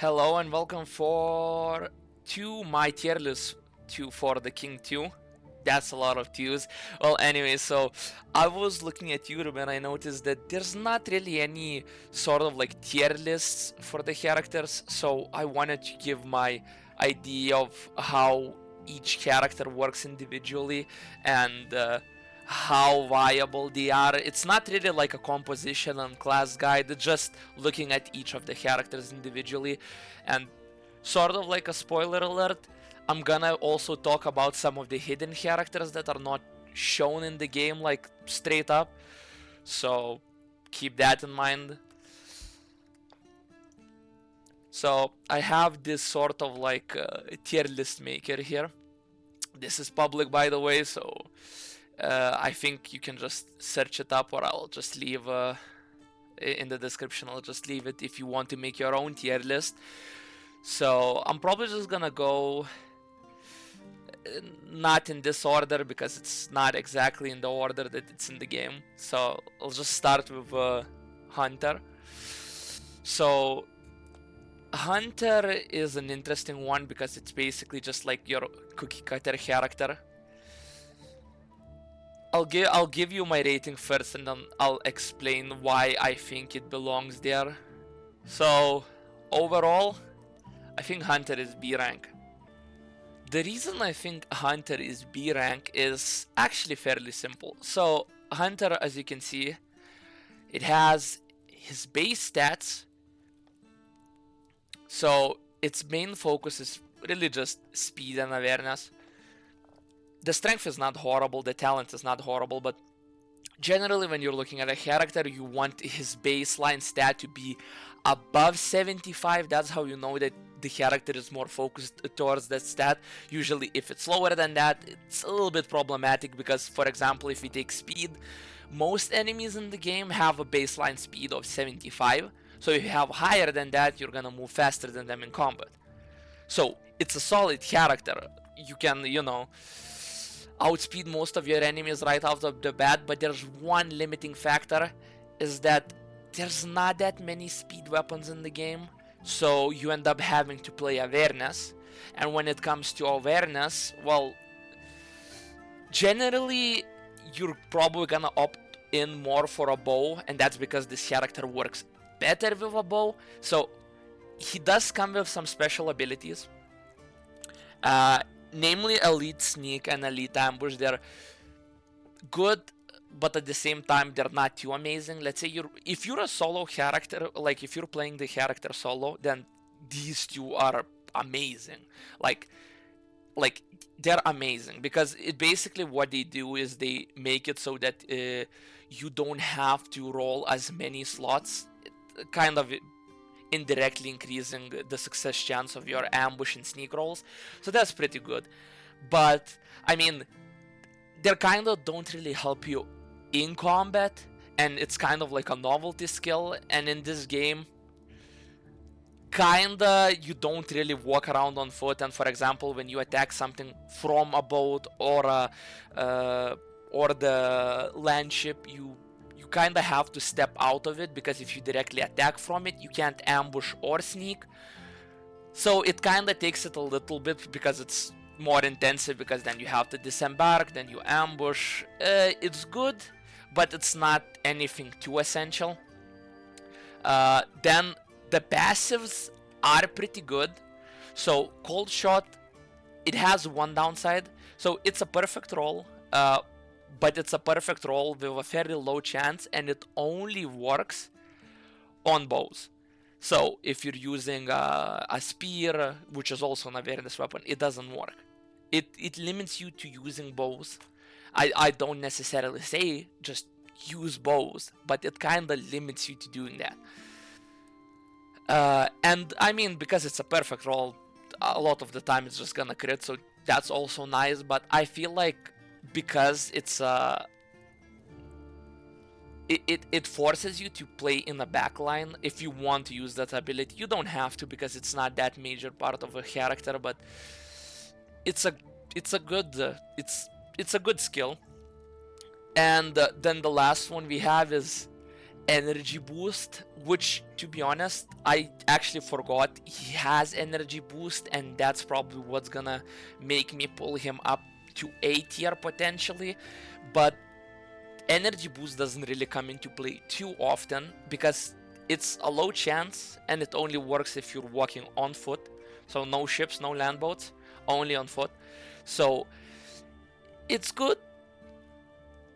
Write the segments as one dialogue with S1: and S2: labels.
S1: Hello and welcome to my tier list for the King 2. That's a lot of twos. Well, anyway, so I was looking at YouTube and I noticed that there's not really any sort of like tier lists for the characters. So I wanted to give my idea of how each character works individually and how viable they are. It's not really like a composition and class guide, it's just looking at each of the characters individually. And sort of like a spoiler alert, I'm gonna also talk about some of the hidden characters that are not shown in the game, like straight up. So keep that in mind. So I have this sort of like tier list maker here. This is public, by the way, so I think you can just search it up, or I'll just leave in the description. I'll just leave it if you want to make your own tier list. So I'm probably just gonna go not in this order because it's not exactly in the order that it's in the game. So I'll just start with Hunter. So Hunter is an interesting one because it's basically just like your cookie cutter character. I'll give you my rating first and then I'll explain why I think it belongs there. So overall, I think Hunter is B rank. The reason I think Hunter is B rank is actually fairly simple. So Hunter, as you can see, it has his base stats. So its main focus is really just speed and awareness. The strength is not horrible, the talent is not horrible, but generally when you're looking at a character, you want his baseline stat to be above 75. That's how you know that the character is more focused towards that stat. Usually if it's lower than that, it's a little bit problematic because, for example, if we take speed, most enemies in the game have a baseline speed of 75. So if you have higher than that, you're gonna move faster than them in combat. So it's a solid character. You can, outspeed most of your enemies right out of the bat, but there's one limiting factor, is that there's not that many speed weapons in the game, so you end up having to play awareness. And when it comes to awareness, well, generally you're probably gonna opt in more for a bow, and that's because this character works better with a bow. So he does come with some special abilities, namely Elite Sneak and Elite Ambush. They're good, but at the same time they're not too amazing. Let's say if you're a solo character, like if you're playing the character solo, then these two are amazing. Like they're amazing because it basically, what they do is they make it so that you don't have to roll as many slots, kind of indirectly increasing the success chance of your ambush and sneak rolls. So that's pretty good. But I mean, they kind of don't really help you in combat, and it's kind of like a novelty skill. And in this game, kinda you don't really walk around on foot. And for example, when you attack something from a boat or the land ship, you kind of have to step out of it, because if you directly attack from it, you can't ambush or sneak. So it kind of takes it a little bit because it's more intensive, because then you have to disembark, then you ambush. It's good, but it's not anything too essential. Then the passives are pretty good. So Cold Shot, it has one downside. So it's a perfect roll, but it's a perfect roll with a fairly low chance, and it only works on bows. So if you're using a spear, which is also an awareness weapon, it doesn't work. It limits you to using bows. I don't necessarily say just use bows, but it kind of limits you to doing that. And I mean, because it's a perfect roll, a lot of the time it's just gonna crit, so that's also nice. But I feel like because it forces you to play in a backline if you want to use that ability. You don't have to, because it's not that major part of a character, but it's a good skill. And then the last one we have is energy boost, which, to be honest, I actually forgot he has energy boost, and that's probably what's gonna make me pull him up to A tier potentially. But energy boost doesn't really come into play too often because it's a low chance and it only works if you're walking on foot. So no ships, no land boats, only on foot. So it's good,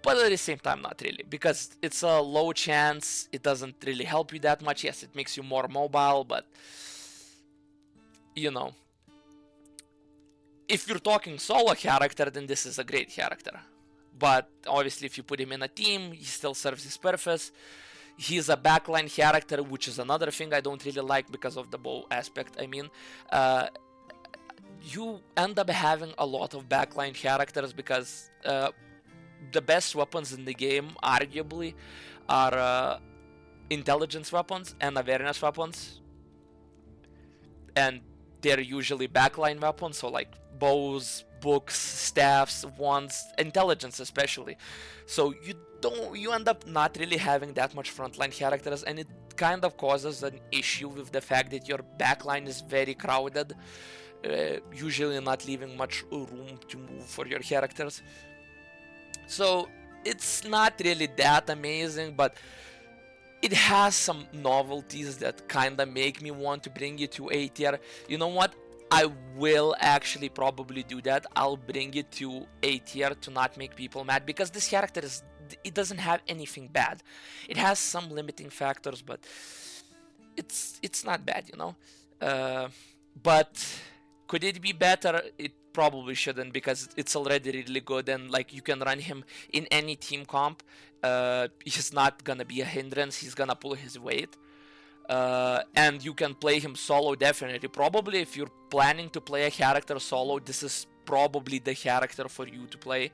S1: but at the same time not really, because it's a low chance. It doesn't really help you that much. Yes, it makes you more mobile, but you know, if you're talking solo character, then this is a great character. But obviously if you put him in a team, he still serves his purpose. He's a backline character, which is another thing I don't really like because of the bow aspect. I mean, you end up having a lot of backline characters because the best weapons in the game, arguably, are intelligence weapons and awareness weapons. And they're usually backline weapons, so like bows, books, staffs, wands, intelligence especially. So you end up not really having that much frontline characters, and it kind of causes an issue with the fact that your backline is very crowded, usually not leaving much room to move for your characters. So it's not really that amazing, but it has some novelties that kind of make me want to bring it to A tier. You know what? I will actually probably do that. I'll bring it to A tier to not make people mad, because this character it doesn't have anything bad. It has some limiting factors, but it's not bad, you know. But could it be better? It probably shouldn't, because it's already really good, and like you can run him in any team comp. He's not gonna be a hindrance. He's gonna pull his weight. And you can play him solo definitely. Probably if you're planning to play a character solo, this is probably the character for you to play,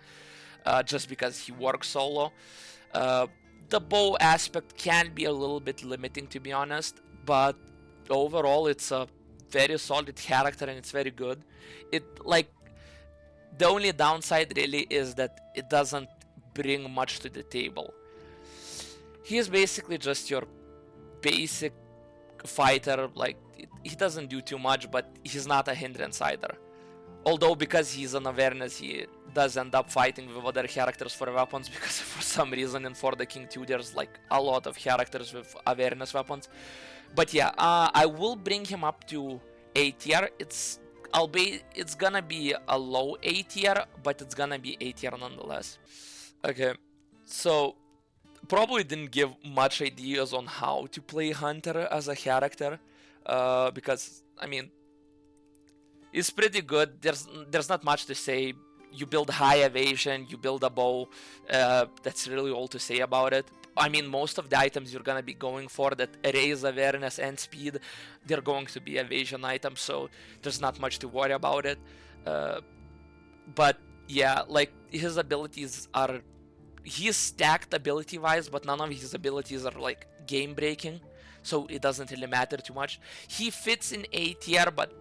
S1: just because he works solo. The bow aspect can be a little bit limiting, to be honest, but overall it's a very solid character and it's very good. It, like, the only downside really is that it doesn't bring much to the table. He is basically just your basic fighter. Like, he doesn't do too much, but he's not a hindrance either. Although because he's an awareness, he does end up fighting with other characters for weapons, because for some reason in For the King 2 there's like a lot of characters with awareness weapons. But yeah, I will bring him up to A tier. It's gonna be a low A tier, but it's gonna be A tier nonetheless. Okay, so probably didn't give much ideas on how to play Hunter as a character, because I mean, it's pretty good. There's not much to say. You build high evasion, you build a bow. That's really all to say about it. I mean, most of the items you're gonna be going for that raise awareness and speed, they're going to be evasion items, so there's not much to worry about it. But yeah, like, his abilities are... He's stacked ability-wise, but none of his abilities are like game-breaking, so it doesn't really matter too much. He fits in A tier, but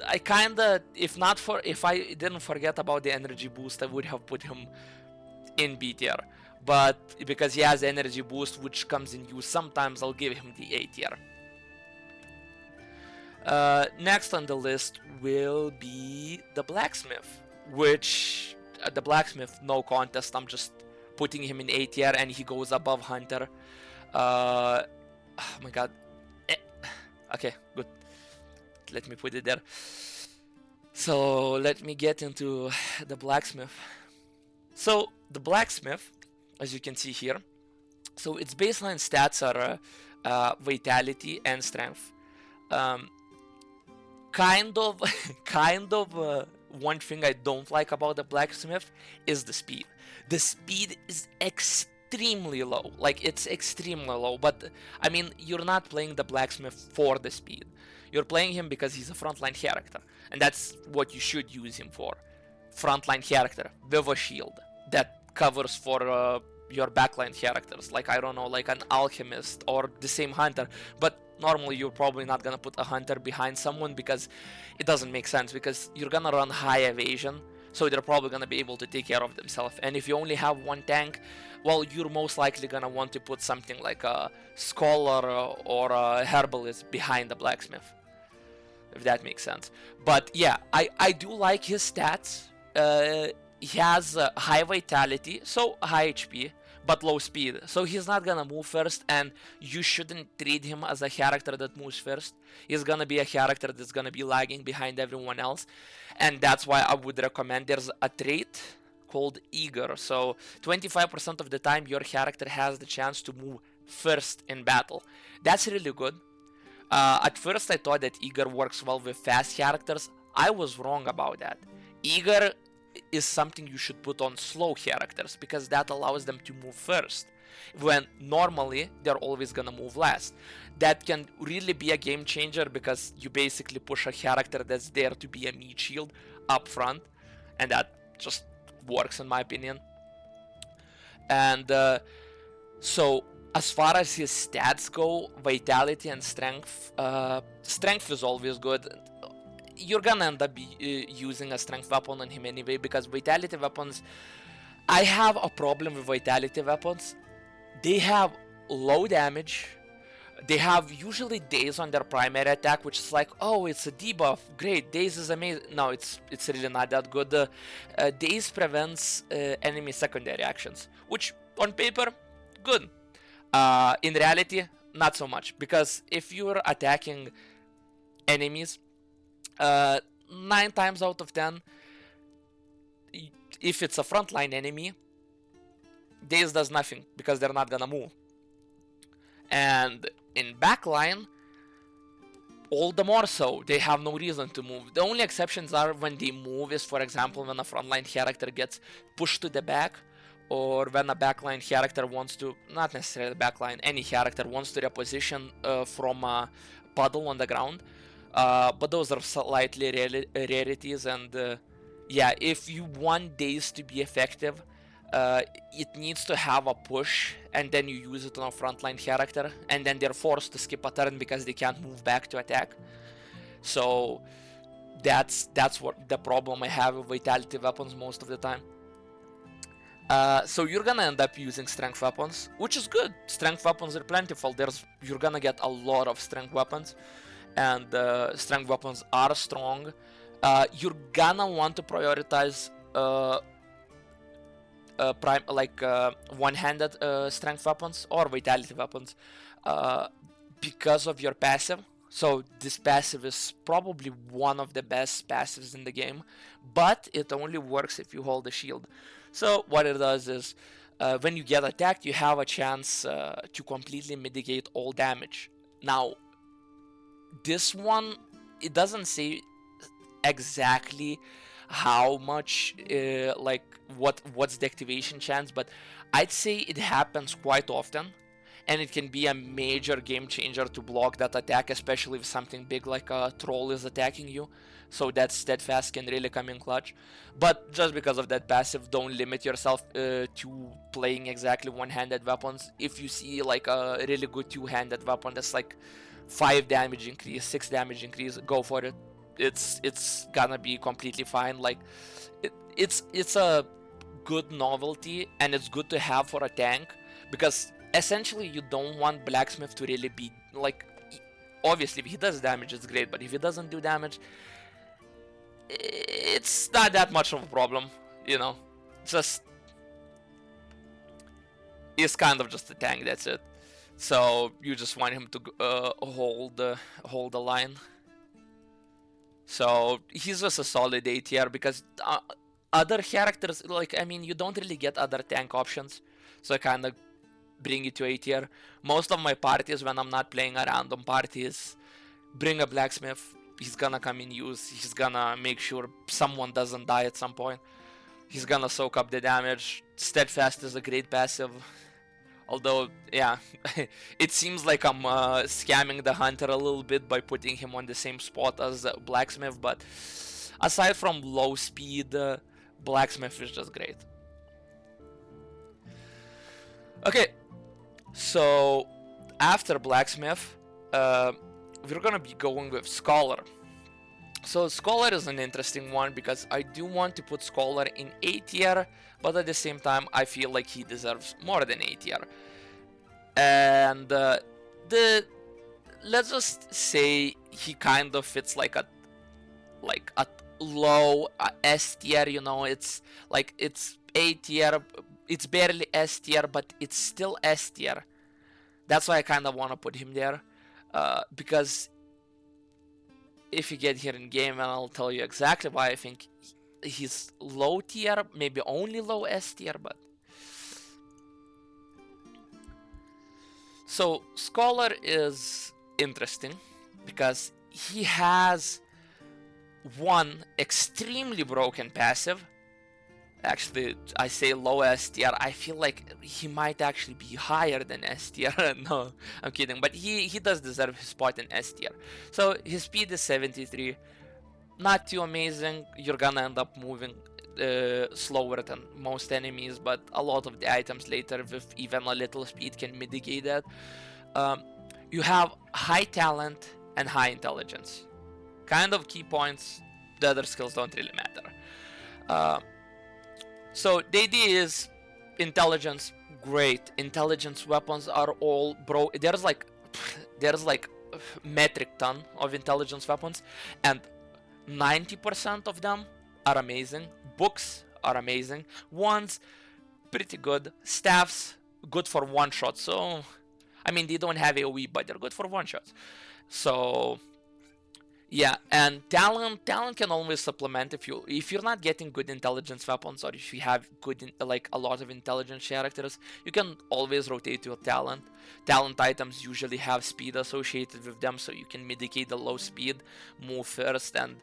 S1: I kinda... If I didn't forget about the energy boost, I would have put him in B tier. But because he has energy boost, which comes in use sometimes, I'll give him the A tier. Next on the list will be the Blacksmith, which... the Blacksmith, no contest. I'm just putting him in A tier, and he goes above Hunter. Oh my god. Okay, good. Let me put it there. So let me get into the Blacksmith. So the Blacksmith, as you can see here, so its baseline stats are vitality and strength. Kind of one thing I don't like about the Blacksmith is the speed. The speed is extremely low. Like, it's extremely low, but I mean, you're not playing the Blacksmith for the speed. You're playing him because he's a frontline character, and that's what you should use him for. Frontline character with a shield that covers for your backline characters, like, I don't know, like an Alchemist or the same Hunter. But normally you're probably not gonna put a Hunter behind someone, because it doesn't make sense, because you're gonna run high evasion, so they're probably gonna be able to take care of themselves. And if you only have one tank, well, you're most likely gonna want to put something like a Scholar or a Herbalist behind the Blacksmith, if that makes sense. But yeah, I do like his stats. He has high vitality, so high HP, but low speed. So he's not gonna move first, and you shouldn't treat him as a character that moves first. He's gonna be a character that's gonna be lagging behind everyone else, and that's why I would recommend there's a trait called Eager. So 25% of the time your character has the chance to move first in battle. That's really good. At first I thought that Eager works well with fast characters. I was wrong about that. Eager is something you should put on slow characters, because that allows them to move first, when normally they're always gonna move last. That can really be a game changer, because you basically push a character that's there to be a meat shield up front, and that just works in my opinion. And so as far as his stats go, vitality and strength, strength is always good. You're gonna end up using a strength weapon on him anyway, because vitality weapons, I have a problem with vitality weapons. They have low damage, they have usually daze on their primary attack, which is like, oh, it's a debuff, great, daze is amazing. No, it's really not that good. Daze prevents enemy secondary actions, which on paper, good. In reality, not so much, because if you're attacking enemies, 9 times out of 10, if it's a frontline enemy, Daze does nothing, because they're not gonna move. And in backline, all the more so, they have no reason to move. The only exceptions are when they move is, for example, when a frontline character gets pushed to the back, or when a backline character wants to, not necessarily backline, any character wants to reposition from a puddle on the ground. But those are slightly rarities, and yeah, if you want Daze to be effective, it needs to have a push, and then you use it on a frontline character, and then they're forced to skip a turn because they can't move back to attack. So that's what the problem I have with vitality weapons most of the time. So you're gonna end up using strength weapons, which is good. Strength weapons are plentiful. You're gonna get a lot of strength weapons, and strength weapons are strong. You're gonna want to prioritize one-handed strength weapons or vitality weapons because of your passive. So this passive is probably one of the best passives in the game, but it only works if you hold the shield. So what it does is, when you get attacked, you have a chance to completely mitigate all damage. Now, this one, it doesn't say exactly how much, what's the activation chance, but I'd say it happens quite often, and it can be a major game changer to block that attack, especially if something big like a troll is attacking you. So that steadfast can really come in clutch. But just because of that passive, don't limit yourself to playing exactly one-handed weapons. If you see like a really good two-handed weapon that's like 5 damage increase, 6 damage increase, go for it. It's gonna be completely fine. Like it's a good novelty, and it's good to have for a tank, because essentially you don't want Blacksmith to really be like, obviously if he does damage it's great, but if he doesn't do damage, it's not that much of a problem, you know. Just, he's kind of just a tank, that's it. So you just want him to hold the line. So he's just a solid A tier, because other characters, like, I mean, you don't really get other tank options, so I kind of bring it to A tier. Most of my parties, when I'm not playing a random parties, bring a Blacksmith. He's gonna come in use, he's gonna make sure someone doesn't die at some point, he's gonna soak up the damage. Steadfast is a great passive, although, yeah, it seems like I'm scamming the hunter a little bit by putting him on the same spot as Blacksmith, but aside from low speed, Blacksmith is just great. Okay, so after Blacksmith, we're gonna be going with Scholar. So Scholar is an interesting one because I do want to put Scholar in A tier, but at the same time I feel like he deserves more than A tier. And the let's just say he kind of fits like a low S tier, you know. It's like it's A tier, it's barely S tier, but it's still S tier. That's why I kind of want to put him there, because if you get here in game, and I'll tell you exactly why I think he's low tier, maybe only low S tier, but. So Scholar is interesting because he has one extremely broken passive. Actually, I say low S tier. I feel like he might actually be higher than S tier. No, I'm kidding. But he does deserve his spot in S tier. So his speed is 73. Not too amazing. You're gonna end up moving slower than most enemies, but a lot of the items later with even a little speed can mitigate that. You have high talent and high intelligence. Kind of key points. The other skills don't really matter. So the idea is intelligence, great. Intelligence weapons are all there's like metric ton of intelligence weapons, and 90% of them are amazing. Books are amazing. Wands, pretty good. Staffs, good for one shot. So, I mean, they don't have AoE, but they're good for one shots. So, yeah, and talent can always supplement if you're not getting good intelligence weapons, or if you have like a lot of intelligent characters, you can always rotate your talent. Talent items usually have speed associated with them, so you can mitigate the low speed, move first, and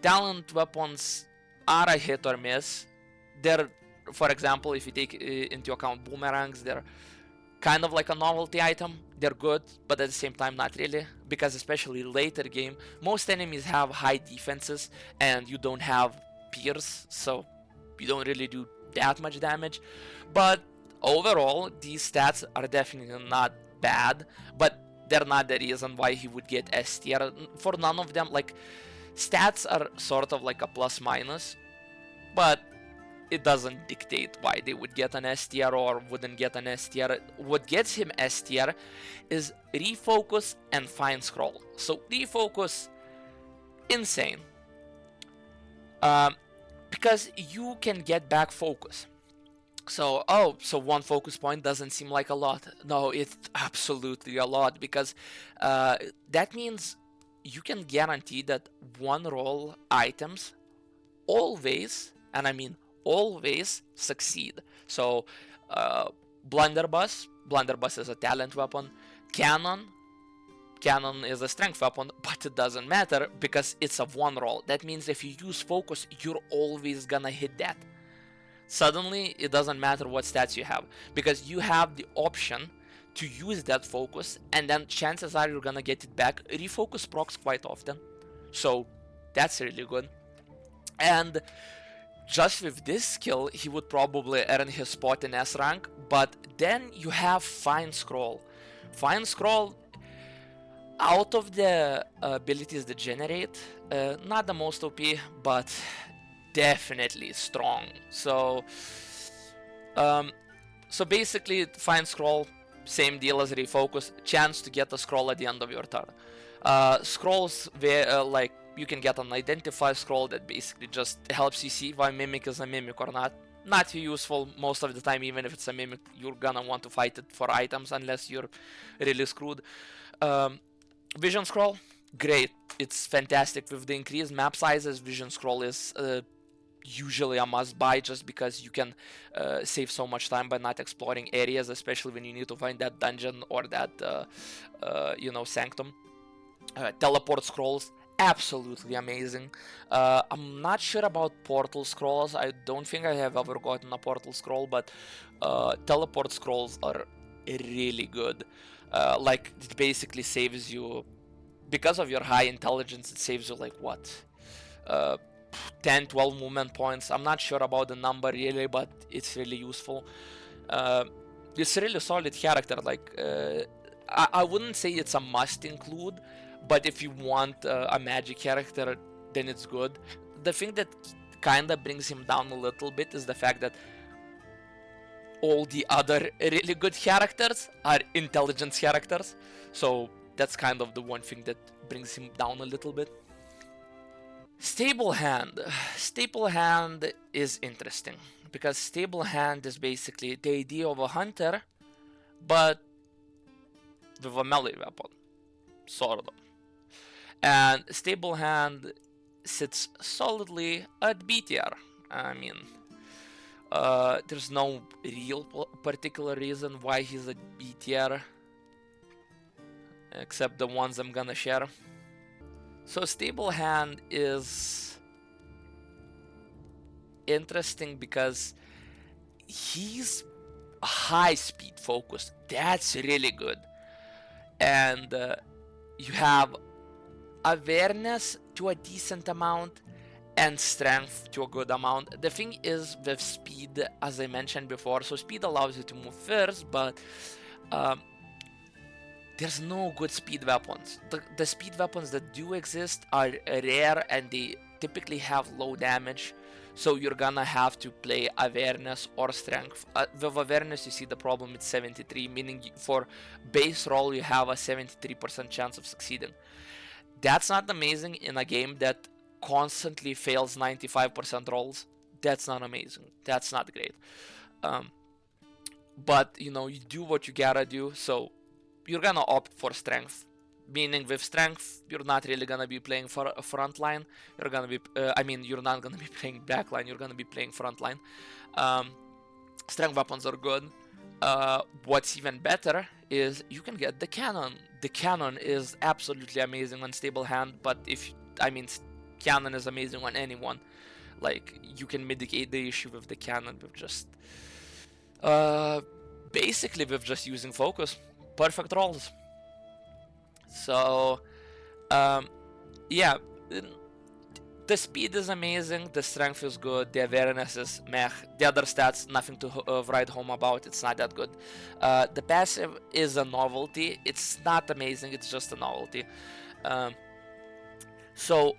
S1: talent weapons are a hit or miss. They're, for example, if you take into account boomerangs, they're kind of like a novelty item. They're good, but at the same time not really, because especially later game, most enemies have high defenses and you don't have pierce, so you don't really do that much damage. But overall, these stats are definitely not bad, but they're not the reason why he would get S tier. For none of them, like, stats are sort of like a plus minus, but it doesn't dictate why they would get an S tier or wouldn't get an S tier. What gets him S tier is refocus and fine scroll. So refocus, insane, because you can get back focus. So one focus point doesn't seem like a lot. No, it's absolutely a lot, because that means you can guarantee that one roll items always, and I mean always, succeed. So blunderbuss is a talent weapon. Cannon is a strength weapon, but it doesn't matter because it's a one roll. That means if you use focus, you're always gonna hit that. Suddenly it doesn't matter what stats you have, because you have the option to use that focus, and then chances are you're gonna get it back. Refocus procs quite often, so that's really good. And just with this skill, he would probably earn his spot in S rank. But then you have Fine Scroll. Fine Scroll, out of the abilities that generate, not the most OP, but definitely strong. So basically, Fine Scroll, same deal as Refocus, chance to get a scroll at the end of your turn. Scrolls, like, you can get an identify scroll that basically just helps you see if a mimic is a mimic or not. Not too useful most of the time. Even if it's a mimic, you're gonna want to fight it for items unless you're really screwed. Vision scroll, great. It's fantastic. With the increased map sizes, vision scroll is usually a must buy, just because you can save so much time by not exploring areas, especially when you need to find that dungeon or that sanctum. Teleport scrolls, absolutely amazing. I'm not sure about portal scrolls. I don't think I have ever gotten a portal scroll, but teleport scrolls are really good. Like, it basically saves you, because of your high intelligence, it saves you like what, 10-12 movement points. I'm not sure about the number really, but it's really useful. It's a really solid character. Like, I wouldn't say it's a must include, but if you want a magic character then it's good. The thing that kinda brings him down a little bit is the fact that all the other really good characters are intelligence characters, so that's kind of the one thing that brings him down a little bit. Stablehand. Stablehand is interesting because Stablehand is basically the idea of a hunter, but with a melee weapon, sort of. And Stablehand sits solidly at B tier. I mean, there's no real particular reason why he's at B tier, except the ones I'm gonna share. So Stablehand is interesting because he's high speed focused. That's really good. And you have awareness to a decent amount and strength to a good amount. The thing is with speed, as I mentioned before, so speed allows you to move first, but there's no good speed weapons. The speed weapons that do exist are rare and they typically have low damage, so you're gonna have to play awareness or strength. With awareness, you see the problem, it's 73, meaning for base roll you have a 73% chance of succeeding. That's not amazing in a game that constantly fails 95% rolls. That's not amazing. That's not great. But you know, you do what you gotta do, so you're gonna opt for strength. Meaning with strength, you're not really gonna be playing for a front line. You're gonna be, you're not gonna be playing backline. You're gonna be playing front line. Strength weapons are good. What's even better is you can get the cannon. The cannon is absolutely amazing on Stablehand, but cannon is amazing on anyone. Like, you can mitigate the issue with the cannon with just basically with just using focus. Perfect rolls. So yeah, the speed is amazing, the strength is good, the awareness is meh, the other stats nothing to write home about, it's not that good. The passive is a novelty, it's not amazing, it's just a novelty. So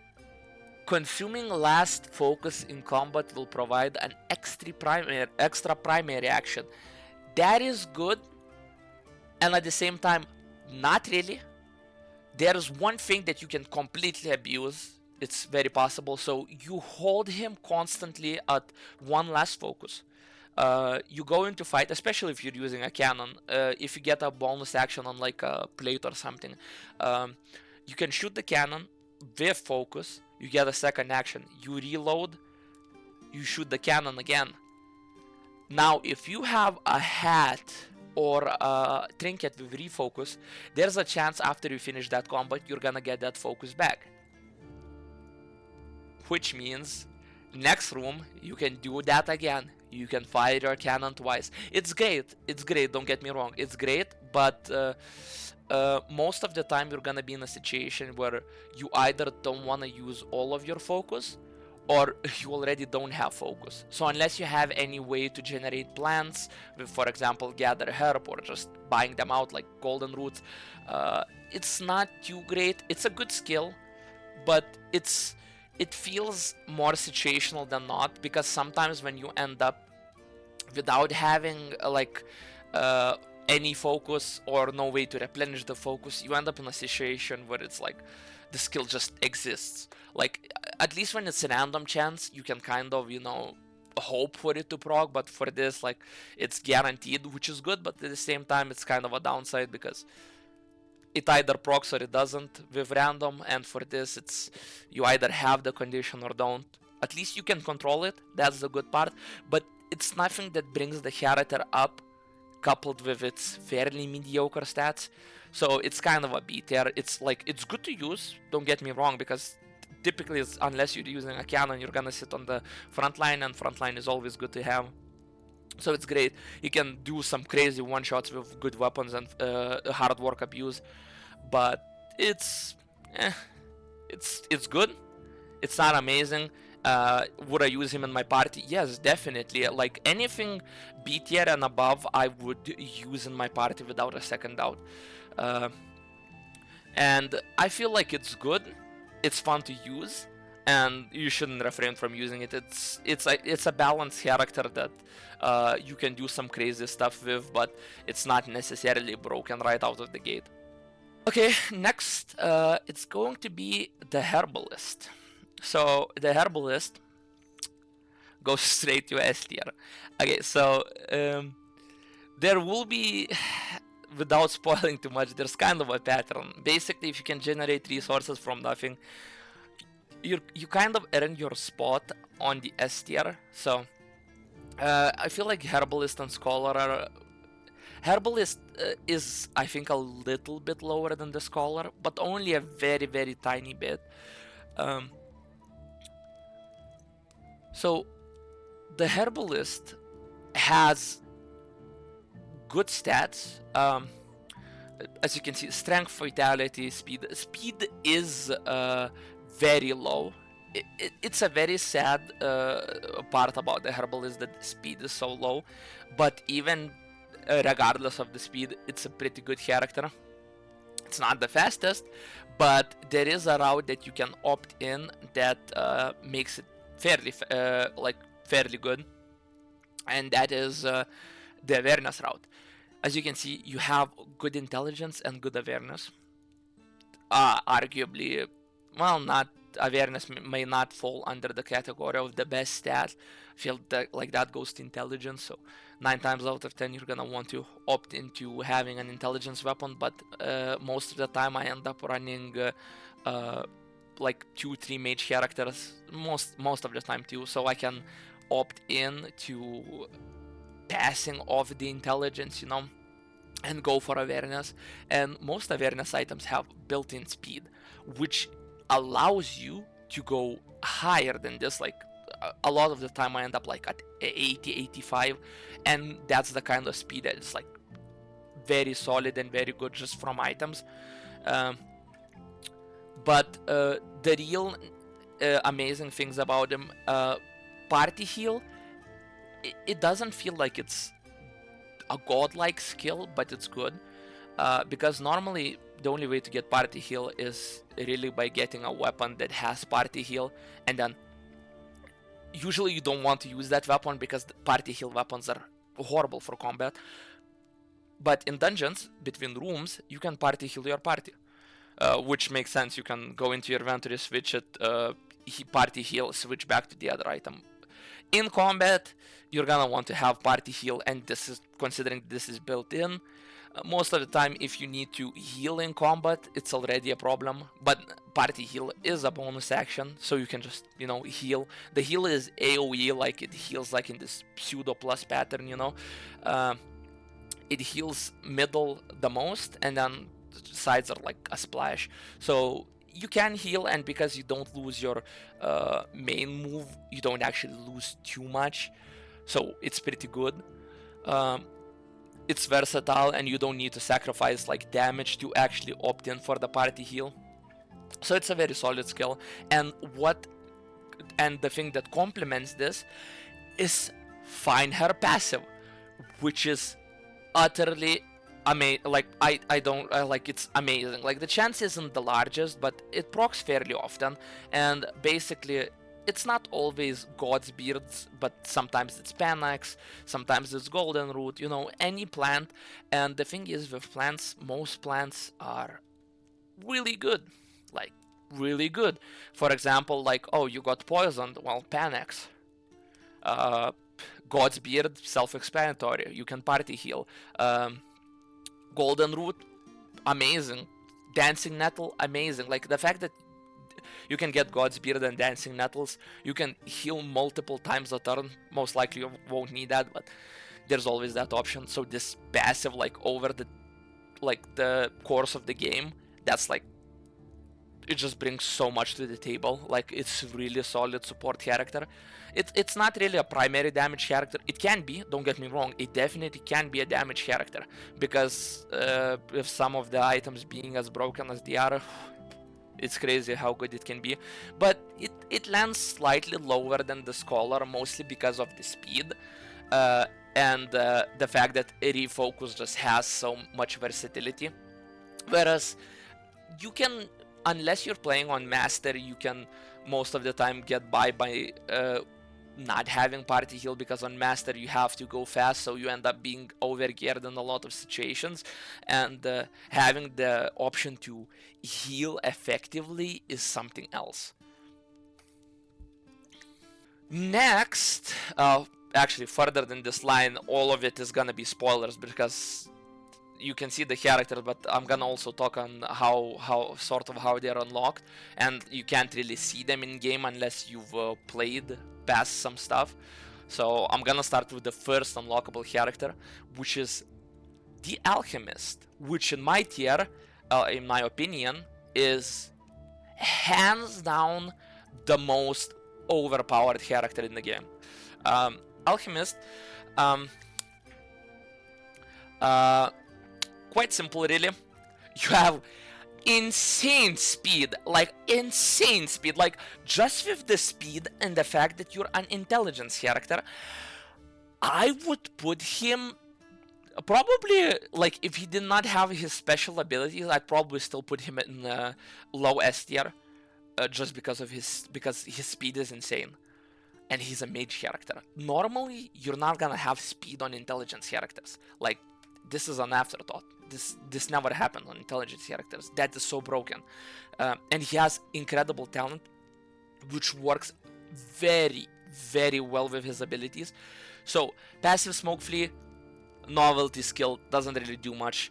S1: consuming last focus in combat will provide an extra primary action. That is good, and at the same time not really. There's one thing that you can completely abuse. It's very possible. So you hold him constantly at one last focus. You go into fight, especially if you're using a cannon. If you get a bonus action on like a plate or something, you can shoot the cannon with focus. You get a second action. You reload. You shoot the cannon again. Now, if you have a hat or a trinket with refocus, there's a chance after you finish that combat you're gonna get that focus back. Which means next room you can do that again. You can fire your cannon twice. It's great, don't get me wrong, it's great, but most of the time you're gonna be in a situation where you either don't want to use all of your focus or you already don't have focus. So unless you have any way to generate plants with, for example, gather herb or just buying them out like golden roots, it's not too great. It's a good skill, but it feels more situational than not, because sometimes when you end up without having any focus or no way to replenish the focus, you end up in a situation where it's like the skill just exists. Like, at least when it's a random chance, you can kind of, hope for it to proc, but for this, like, it's guaranteed, which is good, but at the same time, it's kind of a downside because it either procs or it doesn't with random, and for this, it's you either have the condition or don't. At least you can control it, that's the good part, but it's nothing that brings the character up, coupled with its fairly mediocre stats. So it's kind of a B tier. It's good to use, don't get me wrong, because typically unless you're using a cannon, you're gonna sit on the front line, and front line is always good to have. So it's great. You can do some crazy one-shots with good weapons and hard work abuse, but it's good. It's not amazing. Would I use him in my party? Yes, definitely. Like, anything B tier and above, I would use in my party without a second doubt. And I feel like it's good. It's fun to use. and you shouldn't refrain from using it. It's a balanced character that you can do some crazy stuff with, but it's not necessarily broken right out of the gate. Okay, next it's going to be the Herbalist. So the Herbalist goes straight to S tier. Okay, so there will be, without spoiling too much, there's kind of a pattern. Basically, if you can generate resources from nothing, you kind of earn your spot on the S tier. So I feel like Herbalist and Scholar are... Herbalist is, I think, a little bit lower than the Scholar, but only a very, very tiny bit. So the Herbalist has good stats. As you can see, strength, vitality, speed. Speed is very low. It's a very sad part about the Herbalist, that speed is so low. But even regardless of the speed, it's a pretty good character. It's not the fastest, but there is a route that you can opt in that makes it fairly good, and that is the awareness route. As you can see, you have good intelligence and good awareness. Arguably, well, not awareness may not fall under the category of the best stat. I feel that like that goes to intelligence, so 9 times out of 10 you're gonna want to opt into having an intelligence weapon, but most of the time I end up running like 2-3 mage characters, most of the time too, so I can opt in to passing off the intelligence, you know, and go for awareness. And most awareness items have built-in speed, which allows you to go higher than this. Like a lot of the time I end up like at 80, 85, and that's the kind of speed that is like very solid and very good just from items. But the real amazing things about them, party heal, it doesn't feel like it's a godlike skill, but it's good, because normally the only way to get party heal is really by getting a weapon that has party heal, and then usually you don't want to use that weapon because the party heal weapons are horrible for combat. But in dungeons, between rooms, you can party heal your party, which makes sense. You can go into your inventory, switch it, party heal, switch back to the other item. In combat, you're gonna want to have party heal, and this is, considering this is built in, most of the time if you need to heal in combat, it's already a problem, but party heal is a bonus action, so you can just, you know, heal. The heal is AoE, like it heals like in this pseudo plus pattern, you know. It heals middle the most, and then sides are like a splash. So you can heal, and because you don't lose your main move, you don't actually lose too much, so it's pretty good. It's versatile, and you don't need to sacrifice like damage to actually opt in for the party heal, so it's a very solid skill. And the thing that complements this is Find Her passive, which is utterly like it's amazing. Like the chance isn't the largest, but it procs fairly often, and basically it's not always God's Beards, but sometimes it's Panax, sometimes it's Golden Root, you know, any plant. And the thing is, with plants, most plants are really good, like really good. For example, like, oh, you got poisoned, well, Panax. God's Beard, self-explanatory, you can party heal. Golden Root, amazing. Dancing Nettle, amazing. Like the fact that you can get God's Beard and Dancing Nettles, you can heal multiple times a turn. Most likely you won't need that, but there's always that option. So this passive, like over the course of the game, that's like, it just brings so much to the table. Like it's really solid support character. It's not really a primary damage character. It can be, don't get me wrong, it definitely can be a damage character, because with some of the items being as broken as they are, it's crazy how good it can be. But it lands slightly lower than the Scholar, mostly because of the speed and the fact that Refocus just has so much versatility. Whereas you can unless you're playing on Master, you can most of the time get by not having party heal, because on Master you have to go fast, so you end up being overgeared in a lot of situations, and having the option to heal effectively is something else. Next, actually further than this line, all of it is gonna be spoilers because you can see the characters, but I'm gonna also talk on how they're unlocked, and you can't really see them in game unless you've played past some stuff. So I'm gonna start with the first unlockable character, which is the Alchemist, which in my tier, in my opinion, is hands down the most overpowered character in the game. Alchemist, quite simple really. You have insane speed, like just with the speed and the fact that you're an intelligence character, I would put him probably, like, if he did not have his special abilities, I'd probably still put him in low S tier, just because his speed is insane. And he's a mage character. Normally, you're not gonna have speed on intelligence characters. Like, this is an afterthought. This never happened on intelligence characters. That is so broken. And he has incredible talent, which works very, very well with his abilities. So, passive smoke flea, novelty skill, doesn't really do much.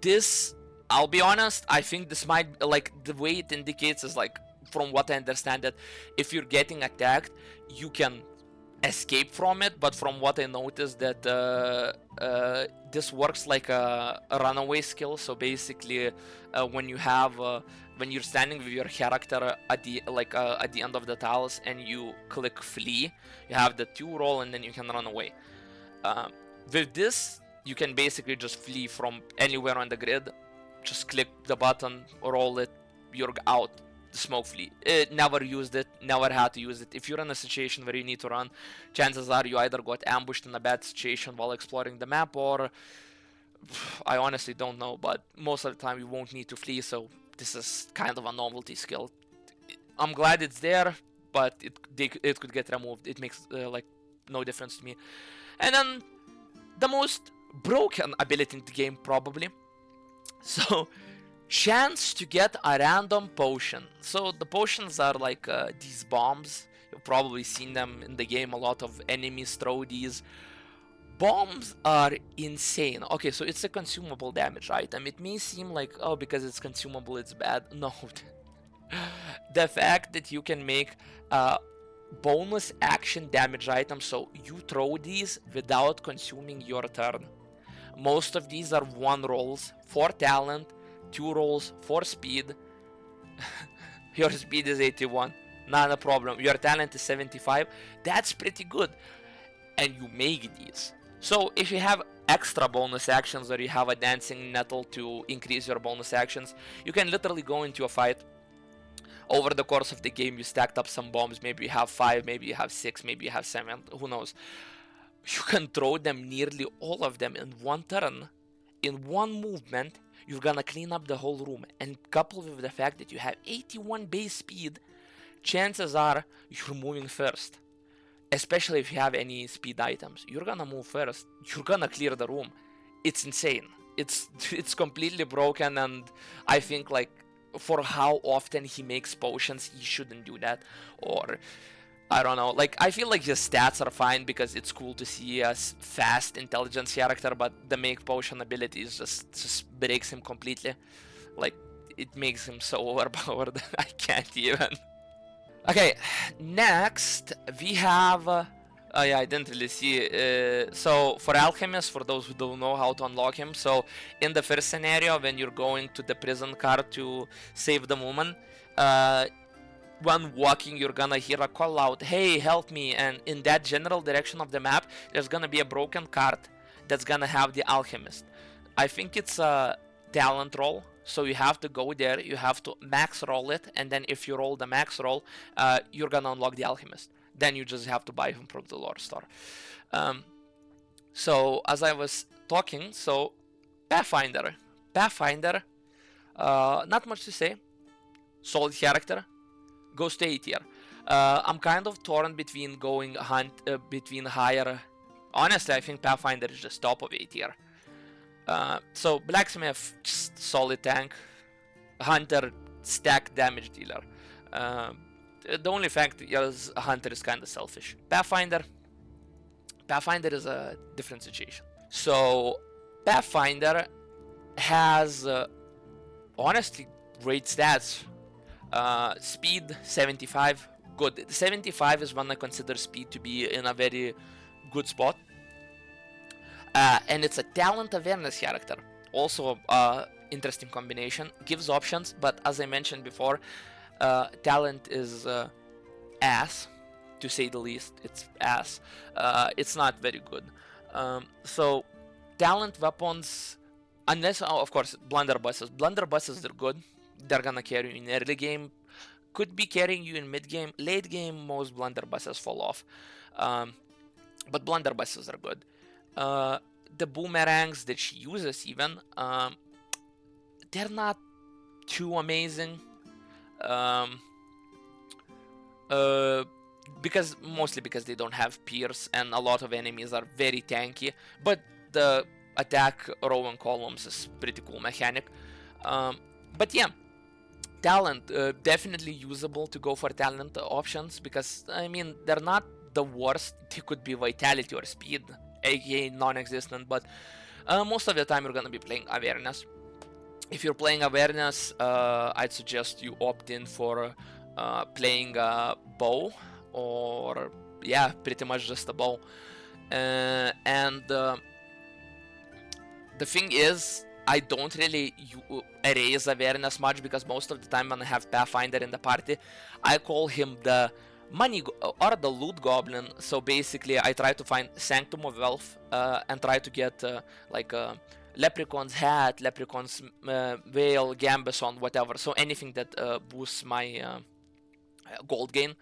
S1: This, I'll be honest, I think this might, like, the way it indicates is, like, from what I understand, that if you're getting attacked, you can escape from it, but from what I noticed, that this works like a runaway skill. So basically, when you're standing with your character at the end of the tiles and you click flee, you have the 2 roll and then you can run away. With this, you can basically just flee from anywhere on the grid. Just click the button, roll it, you're out. The smoke flea. Never used it, never had to use it. If you're in a situation where you need to run, chances are you either got ambushed in a bad situation while exploring the map, or I honestly don't know, but most of the time you won't need to flee, so this is kind of a novelty skill. I'm glad it's there, but it could get removed. It makes like no difference to me. And then the most broken ability in the game, probably. So, chance to get a random potion. So the potions are like these bombs. You've probably seen them in the game. A lot of enemies throw these. Bombs are insane. Okay, so it's a consumable damage item. It may seem like, oh, because it's consumable it's bad. No. The fact that you can make a bonus action damage item, so you throw these without consuming your turn. Most of these are 1 rolls, 4 talent, 2 rolls, 4 speed. Your speed is 81, not a problem. Your talent is 75. That's pretty good. And you make these. So if you have extra bonus actions, or you have a dancing nettle to increase your bonus actions, you can literally go into a fight. Over the course of the game, you stacked up some bombs. Maybe you have 5, maybe you have 6, maybe you have 7, who knows. You can throw them, nearly all of them, in 1 turn. In 1 movement, you're gonna clean up the whole room. And coupled with the fact that you have 81 base speed, chances are you're moving first. Especially if you have any speed items. You're gonna move first. You're gonna clear the room. It's insane. It's completely broken, and I think, like, for how often he makes potions, he shouldn't do that. Or I don't know, like, I feel like his stats are fine because it's cool to see a fast intelligence character, but the make potion ability is just breaks him completely. Like, it makes him so overpowered. I can't even. Okay, next we have oh yeah, I didn't really see. So for Alchemist, for those who don't know how to unlock him, so in the first scenario, when you're going to the prison car to save the woman, when walking, you're gonna hear a call out, "Hey, help me!" And in that general direction of the map, there's gonna be a broken cart that's gonna have the Alchemist. I think it's a talent roll, so you have to go there, you have to max roll it, and then if you roll the max roll, you're gonna unlock the Alchemist. Then you just have to buy him from the lore store. So as I was talking, so Pathfinder. Pathfinder, not much to say. Solid character. Goes to A tier. I'm kind of torn between going between higher. Honestly, I think Pathfinder is just top of A tier. So Blacksmith, just solid tank. Hunter, stack damage dealer. The only fact is Hunter is kind of selfish. Pathfinder is a different situation. So Pathfinder has honestly great stats. Speed 75, good. 75 is when I consider speed to be in a very good spot. And it's a talent awareness character. Also, interesting combination. Gives options, but as I mentioned before, talent is ass, to say the least. It's ass. It's not very good. So, talent weapons, unless, of course, blunderbusses. Blunderbusses are good. They're gonna carry you in early game. Could be carrying you in mid game. Late game, most blunderbusses fall off. But blunderbusses are good. The boomerangs that she uses, even, they're not too amazing. Mostly because they don't have pierce, and a lot of enemies are very tanky. But the attack row and columns is pretty cool mechanic. But yeah, talent, definitely usable to go for talent options, because I mean they're not the worst. They could be vitality or speed, aka non-existent, but most of the time you're gonna be playing awareness. If you're playing awareness, I'd suggest you opt in for playing a bow, or yeah, pretty much just a bow. And the thing is, I don't really erase awareness much, because most of the time when I have Pathfinder in the party, I call him the money or the loot goblin. So basically I try to find Sanctum of Wealth and try to get like Leprechaun's hat, Leprechaun's veil, Gambeson, whatever. So anything that boosts my gold gain.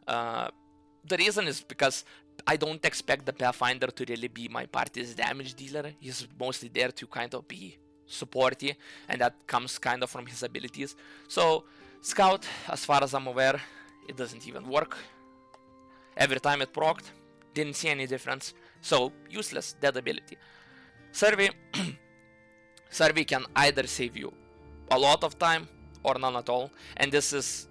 S1: The reason is because I don't expect the Pathfinder to really be my party's damage dealer. He's mostly there to kind of be supporty, and that comes kind of from his abilities. So Scout, as far as I'm aware, it doesn't even work. Every time it procced, didn't see any difference. So useless, dead ability. Survey. Survey can either save you a lot of time or none at all, and this is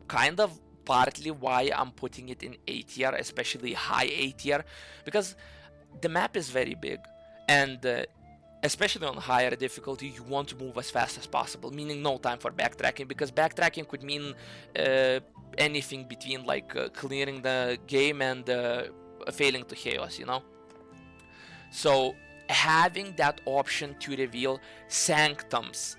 S1: kind of partly why I'm putting it in A tier, especially high A tier, because the map is very big, and especially on higher difficulty, you want to move as fast as possible, meaning no time for backtracking, because backtracking could mean anything between like clearing the game and failing to chaos, you know? So having that option to reveal sanctums,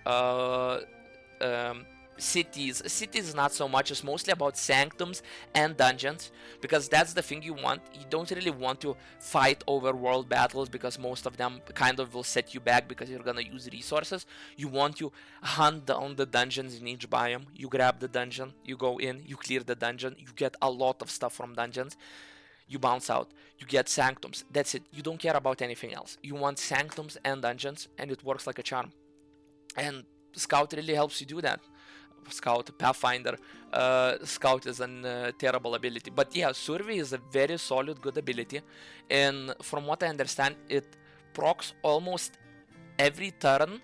S1: cities not so much. It's mostly about sanctums and dungeons, because that's the thing you want. You don't really want to fight over world battles, because most of them kind of will set you back because you're gonna use resources. You want to hunt down the dungeons in each biome. You grab the dungeon, you go in, you clear the dungeon, you get a lot of stuff from dungeons, you bounce out, you get sanctums. That's it. You don't care about anything else. You want sanctums and dungeons, and it works like a charm. And Scout really helps you do that. Scout, Pathfinder, Scout is a terrible ability, but yeah, Survey is a very solid, good ability, and from what I understand, it procs almost every turn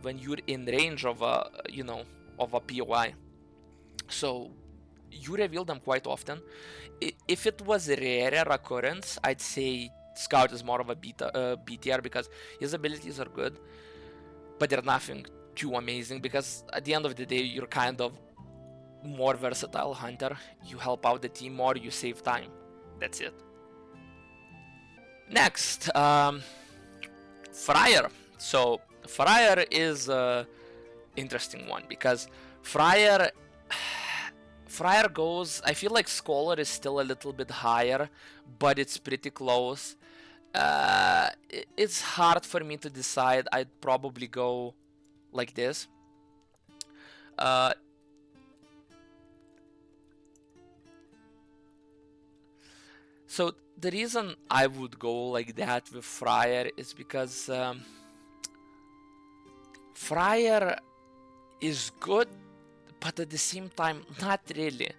S1: when you're in range of a POI. So you reveal them quite often. If it was a rarer occurrence, I'd say Scout is more of a B tier, because his abilities are good, but they're nothing too amazing, because at the end of the day you're kind of more versatile hunter. You help out the team more, you save time. That's it. Next, Friar. So Friar is a interesting one, because Friar goes, I feel like Scholar is still a little bit higher, but it's pretty close. It's hard for me to decide. I'd probably go like this. So the reason I would go like that with Friar is because Friar is good, but at the same time, not really.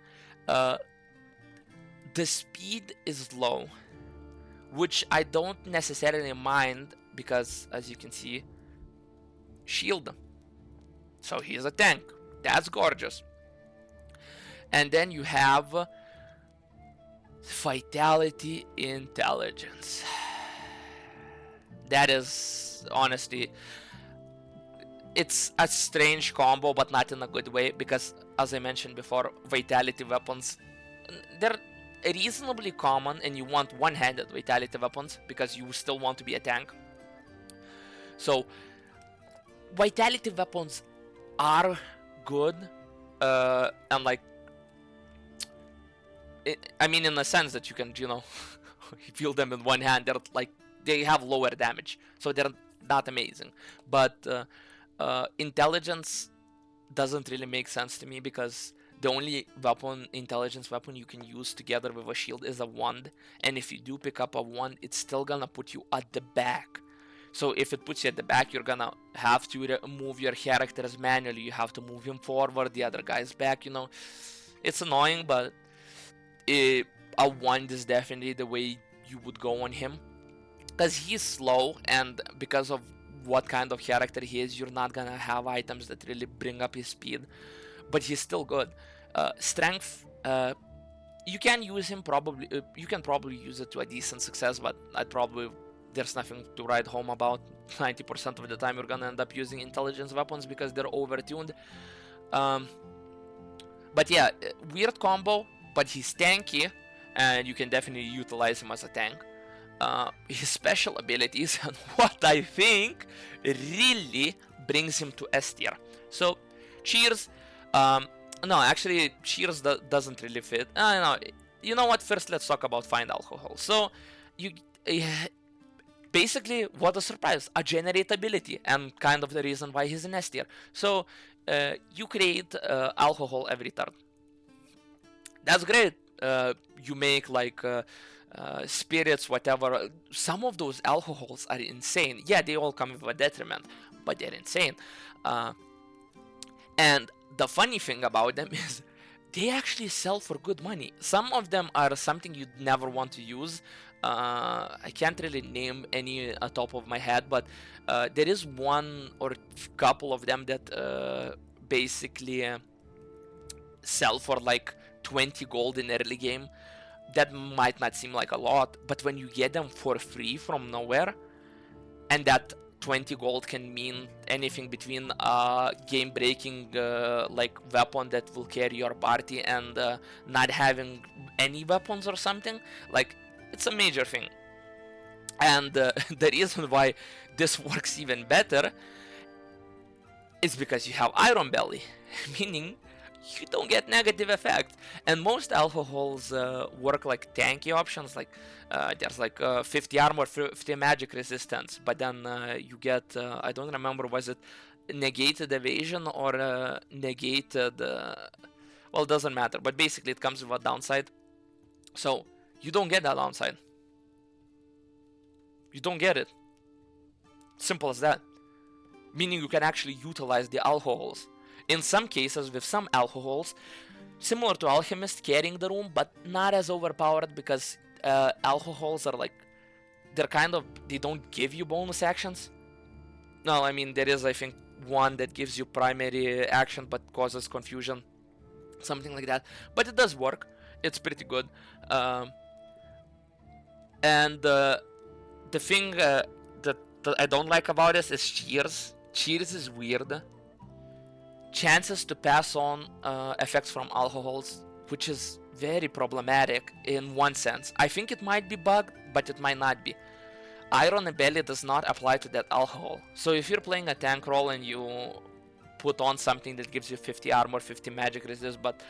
S1: Uh, the speed is low, which I don't necessarily mind because, as you can see, shield. So he's a tank. That's gorgeous. And then you have Vitality, Intelligence. That is, honestly, it's a strange combo, but not in a good way, because, as I mentioned before, Vitality weapons, they're reasonably common, and you want one-handed Vitality weapons, because you still want to be a tank. So, Vitality weapons are good, and like, I mean, in the sense that you can, you know, feel them in one hand. They're like, they have lower damage, so they're not amazing. But intelligence doesn't really make sense to me, because the only weapon, intelligence weapon, you can use together with a shield is a wand, and if you do pick up a wand, it's still gonna put you at the back. So if it puts you at the back, you're gonna have to move your characters manually. You have to move him forward, the other guy's back, you know. It's annoying, but a wand is definitely the way you would go on him, because he's slow, and because of what kind of character he is, you're not gonna have items that really bring up his speed, but he's still good. Strength, you can use him probably, you can probably use it to a decent success, but there's nothing to write home about. 90% of the time you're gonna end up using intelligence weapons because they're overtuned. But yeah, weird combo, but he's tanky, and you can definitely utilize him as a tank. His special abilities and what I think really brings him to S tier. So, Cheers, no, actually, Cheers doesn't really fit. No, you know what? First, let's talk about Find Alcohol. So, you basically, what a surprise, a generate ability, and kind of the reason why he's in S tier. So, you create alcohol every turn. That's great. You make like spirits, whatever. Some of those alcohols are insane. Yeah, they all come with a detriment, but they're insane. And the funny thing about them is they actually sell for good money. Some of them are something you'd never want to use. I can't really name any on top of my head, but there is one or couple of them that basically sell for like 20 gold in early game. That might not seem like a lot, but when you get them for free from nowhere, and that 20 gold can mean anything between a game-breaking like weapon that will carry your party and not having any weapons or something, like, it's a major thing. And the reason why this works even better is because you have Iron Belly, meaning you don't get negative effect. And most alcohols work like tanky options, like there's like 50 armor, 50 magic resistance, but then you get, I don't remember, was it negated evasion or negated, well, it doesn't matter, but basically it comes with a downside. So you don't get that downside. You don't get it. Simple as that. Meaning you can actually utilize the alcohols. In some cases, with some alcohols, similar to Alchemist, carrying the room, but not as overpowered, because alcohols are like, they're kind of, they don't give you bonus actions. No, I mean, there is, I think, one that gives you primary action but causes confusion. Something like that. But it does work. It's pretty good. And the thing that I don't like about this is Cheers. Cheers is weird. Chances to pass on effects from alcohols, which is very problematic in one sense. I think it might be bugged, but it might not be. Iron Belly does not apply to that alcohol. So if you're playing a tank role and you put on something that gives you 50 armor, 50 magic resist, but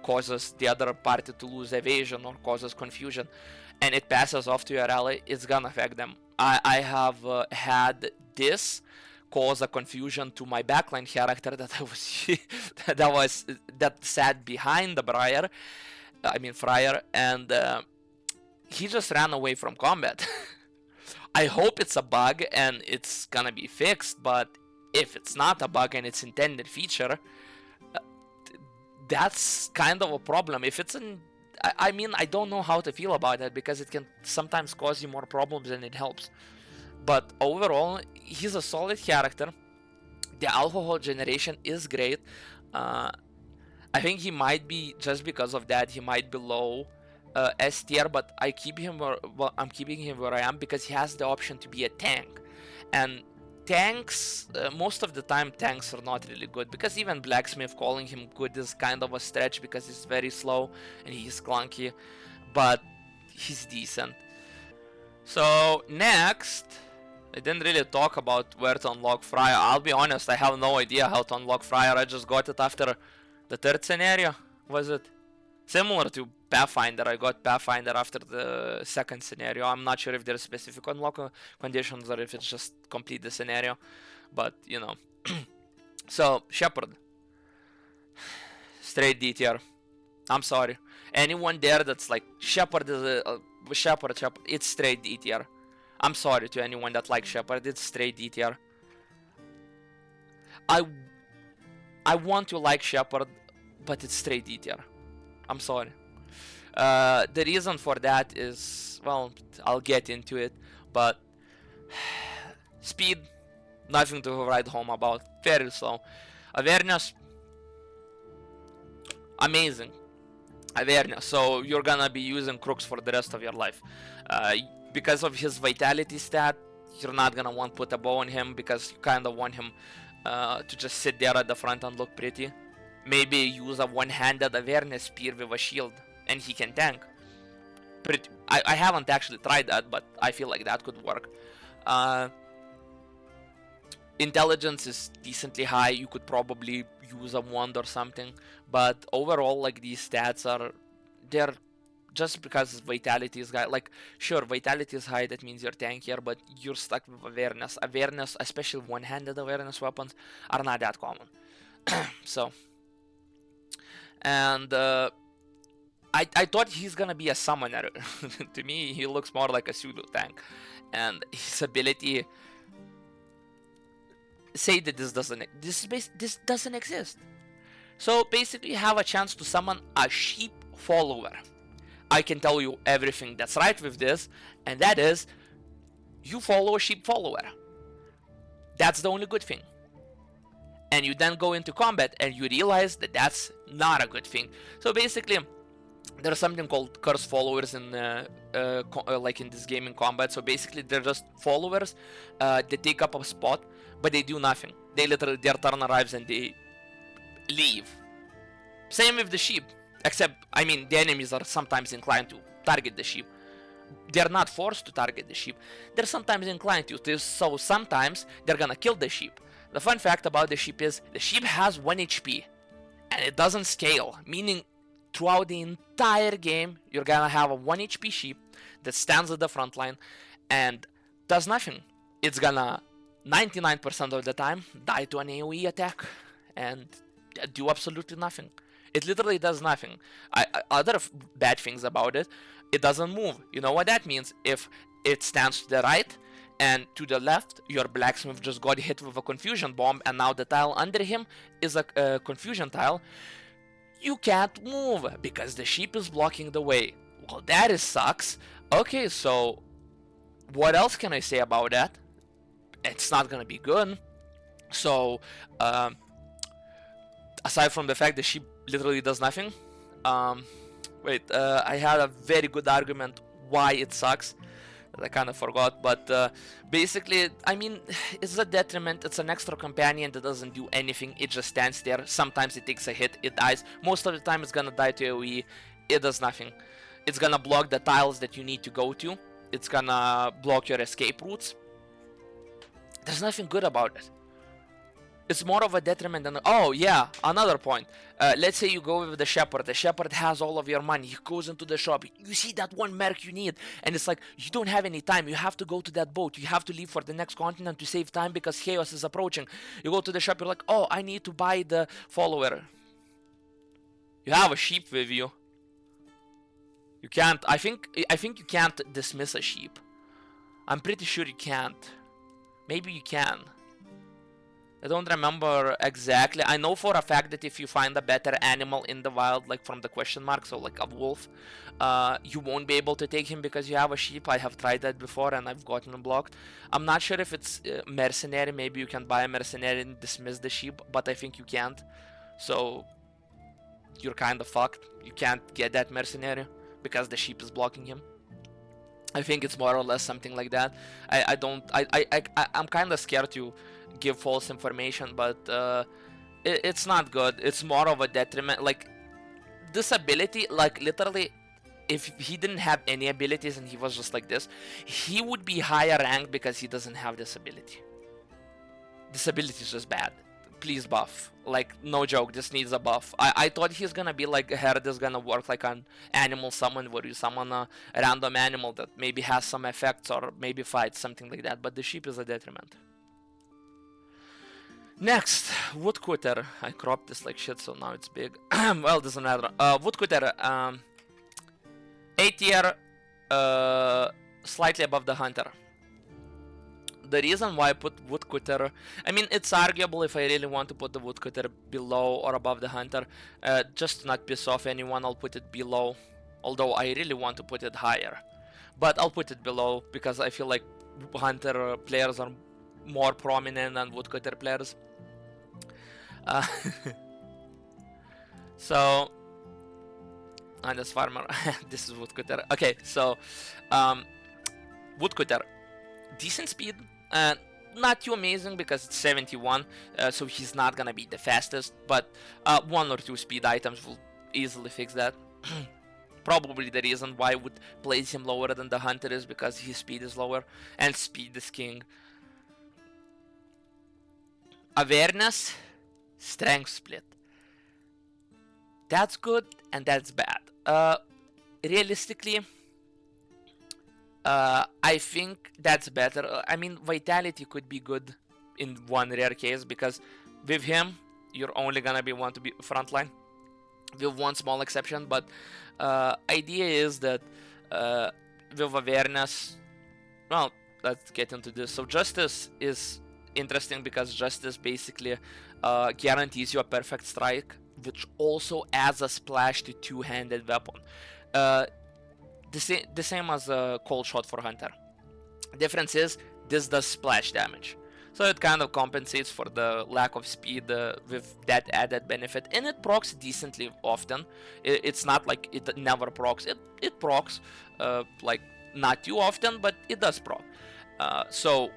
S1: causes the other party to lose evasion or causes confusion, and it passes off to your ally, it's gonna affect them. I have had this cause a confusion to my backline character that sat behind the Friar, and he just ran away from combat. I hope it's a bug and it's gonna be fixed, but if it's not a bug and it's intended feature, that's kind of a problem. If it's an, I mean, I don't know how to feel about that, because it can sometimes cause you more problems than it helps. But overall, he's a solid character. The alcohol generation is great. I think he might be, just because of that, he might be low S tier, but I'm keeping him where I am because he has the option to be a tank. And tanks, most of the time tanks are not really good, because even Blacksmith, calling him good is kind of a stretch because he's very slow and he's clunky, but he's decent. So next, I didn't really talk about where to unlock Friar. I'll be honest, I have no idea how to unlock Friar. I just got it after the third scenario, was it? Similar to Pathfinder, I got Pathfinder after the second scenario. I'm not sure if there's specific unlock conditions or if it's just complete the scenario, but you know. So, Shepherd. Straight D tier. I'm sorry. Anyone there that's like, Shepherd is a Shepherd, it's straight D tier. I'm sorry to anyone that likes Shepherd, it's straight D tier. I want to like Shepherd, but it's straight D tier. I'm sorry. The reason for that is, well, I'll get into it, but speed, nothing to write home about. Very slow. Awareness, amazing. Awareness, so you're gonna be using crooks for the rest of your life. Because of his vitality stat, you're not gonna want to put a bow on him, because you kind of want him to just sit there at the front and look pretty. Maybe use a one-handed awareness spear with a shield, and he can tank. I haven't actually tried that, but I feel like that could work. Intelligence is decently high. You could probably use a wand or something, but overall, like, these stats are, they're just because vitality is high. Like, sure, vitality is high, that means you're tankier, but you're stuck with awareness. Awareness, especially one-handed awareness weapons, are not that common. So, and I thought he's gonna be a summoner. To me, he looks more like a pseudo tank, and his ability say that this doesn't exist. So basically, you have a chance to summon a sheep follower. I can tell you everything that's right with this, and that is, you follow a sheep follower. That's the only good thing. And you then go into combat and you realize that that's not a good thing. So basically, there's something called curse followers in like in this game in combat. So basically, they're just followers. They take up a spot, but they do nothing. They literally, their turn arrives and they leave. Same with the sheep, except, I mean, the enemies are sometimes inclined to target the sheep. They're not forced to target the sheep. They're sometimes inclined to. So sometimes they're gonna kill the sheep. The fun fact about the sheep is the sheep has 1 HP and it doesn't scale, meaning throughout the entire game you're gonna have a 1 HP sheep that stands at the front line and does nothing. It's gonna 99% of the time die to an AoE attack and do absolutely nothing. It literally does nothing. Other bad things about it, it doesn't move. You know what that means? If it stands to the right and to the left, your blacksmith just got hit with a confusion bomb and now the tile under him is a confusion tile, you can't move because the sheep is blocking the way. Well, that sucks. Okay, so what else can I say about that? It's not gonna be good. So, aside from the fact the sheep literally does nothing, I had a very good argument why it sucks that I kind of forgot, but basically, I mean, it's a detriment. It's an extra companion that doesn't do anything. It just stands there. Sometimes it takes a hit, it dies. Most of the time it's gonna die to AoE. It does nothing. It's gonna block the tiles that you need to go to. It's gonna block your escape routes. There's nothing good about it. It's more of a detriment than... Oh, yeah, another point. Let's say you go with the shepherd. The shepherd has all of your money. He goes into the shop. You see that one merc you need. And it's like, you don't have any time. You have to go to that boat. You have to leave for the next continent to save time because chaos is approaching. You go to the shop. You're like, oh, I need to buy the follower. You have a sheep with you. You can't. I think you can't dismiss a sheep. I'm pretty sure you can't. Maybe you can. I don't remember exactly. I know for a fact that if you find a better animal in the wild, like from the question mark, so like a wolf, you won't be able to take him because you have a sheep. I have tried that before and I've gotten him blocked. I'm not sure if it's mercenary. Maybe you can buy a mercenary and dismiss the sheep, but I think you can't. So you're kind of fucked. You can't get that mercenary because the sheep is blocking him. I think it's more or less something like that. I'm kind of scared to give false information, but it's not good. It's more of a detriment. Like, this ability, like literally, if he didn't have any abilities and he was just like this, he would be higher ranked because he doesn't have this ability. This ability is just bad. Please buff. Like, no joke, this needs a buff. I thought he's gonna be like, Herald is gonna work like an animal summon where you summon a random animal that maybe has some effects or maybe fights, something like that, but the sheep is a detriment. Next, Woodcutter. I cropped this like shit, so now it's big. Well, doesn't matter. Woodcutter, 8 tier, slightly above the Hunter. The reason why I put Woodcutter, I mean, it's arguable if I really want to put the Woodcutter below or above the Hunter. Just to not piss off anyone, I'll put it below. Although I really want to put it higher. But I'll put it below because I feel like Hunter players are more prominent than Woodcutter players. So, and this farmer, this is Woodcutter. Okay, so, Woodcutter, decent speed. Not too amazing because it's 71, so he's not gonna be the fastest, but 1 or 2 speed items will easily fix that. Probably the reason why I would place him lower than the Hunter is because his speed is lower, and speed is king. Awareness, strength split. That's good and that's bad. Realistically, I think that's better. I mean, Vitality could be good in one rare case because with him, you're only gonna be want to be frontline. With one small exception, but idea is that with Awareness, well, let's get into this. So Justice is interesting because Justice basically guarantees you a perfect strike, which also adds a splash to two-handed weapon. The same as a cold shot for Hunter. Difference is this does splash damage, so it kind of compensates for the lack of speed with that added benefit, and it procs decently often. It's not like it never procs. It procs like not too often, but it does proc. So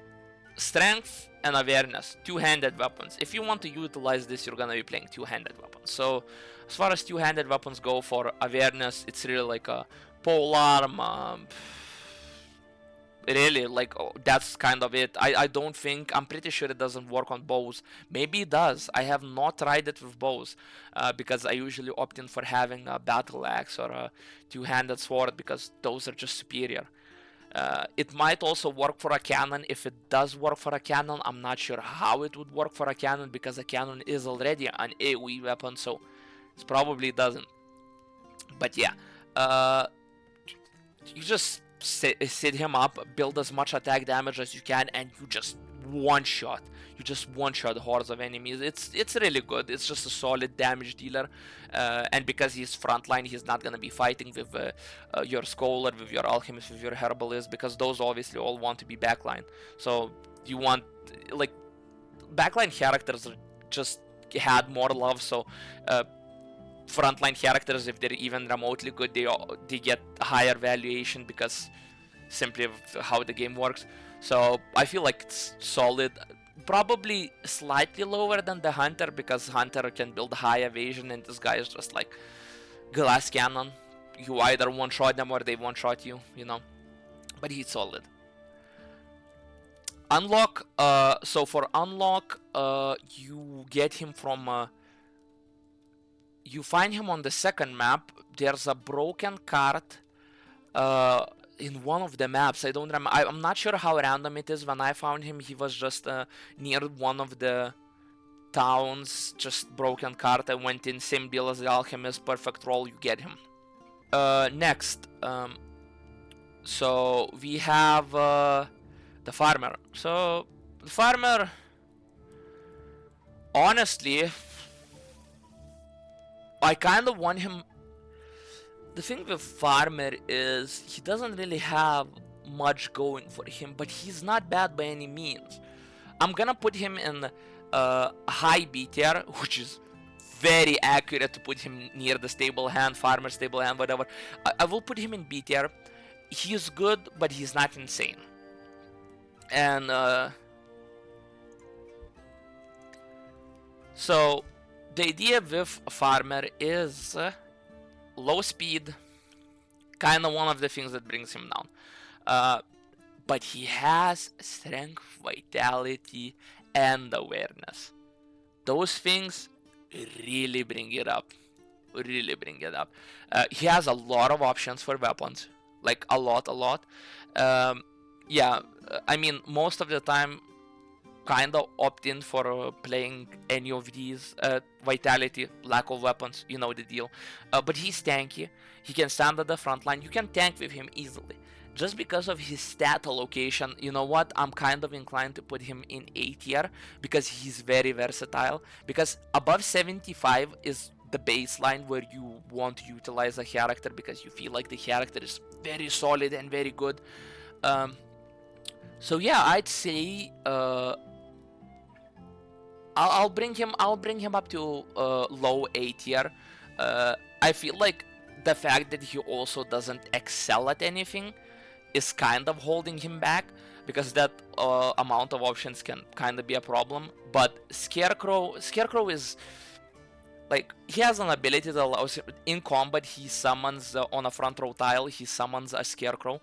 S1: strength and awareness, two-handed weapons. If you want to utilize this, you're gonna be playing two-handed weapons. So as far as two-handed weapons go, for awareness, it's really like a polearm. Really, like, that's kind of it. I don't think, I'm pretty sure it doesn't work on bows. Maybe it does. I have not tried it with bows because I usually opt in for having a battle axe or a two-handed sword because those are just superior. It might also work for a cannon. If it does work for a cannon, I'm not sure how it would work for a cannon because a cannon is already an AoE weapon, so it probably doesn't. But yeah, you just sit him up, build as much attack damage as you can, and you just one-shot. You just one-shot hordes of enemies. It's really good. It's just a solid damage dealer. And because he's frontline, he's not gonna be fighting with your Scholar, with your Alchemist, with your Herbalist, because those obviously all want to be backline. So you want, like, backline characters just had more love, so frontline characters, if they're even remotely good, they get a higher valuation because simply of how the game works. So I feel like it's solid. Probably slightly lower than the Hunter because Hunter can build high evasion and this guy is just like glass cannon. You either one-shot them or they one-shot you, you know. But he's solid. Unlock. So for unlock, you get him from you find him on the second map. There's a broken cart in one of the maps. I don't remember. I'm not sure how random it is. When I found him, he was just near one of the towns. Just broken cart. I went in, same deal as the Alchemist. Perfect roll, you get him. Next, so we have the farmer. So the farmer, honestly, I kind of want him. The thing with farmer is he doesn't really have much going for him, but he's not bad by any means. I'm gonna put him in high B tier, which is very accurate to put him near the Stablehand, farmer, Stablehand, whatever. I will put him in B tier. He's good, but he's not insane. And so the idea with farmer is low speed, kind of one of the things that brings him down. But he has strength, vitality, and awareness. Those things really bring it up. Really bring it up. He has a lot of options for weapons, like a lot. Yeah, I mean, most of the time, kind of opt in for playing any of these. Vitality, lack of weapons, you know the deal. But he's tanky. He can stand at the front line. You can tank with him easily. Just because of his stat allocation, you know what? I'm kind of inclined to put him in A tier because he's very versatile. Because above 75 is the baseline where you want to utilize a character because you feel like the character is very solid and very good. So yeah, I'd say I'll bring him up to low A tier. I feel like the fact that he also doesn't excel at anything is kind of holding him back, because that amount of options can kind of be a problem. But Scarecrow is like, he has an ability that allows him in combat. He summons on a front row tile. He summons a Scarecrow,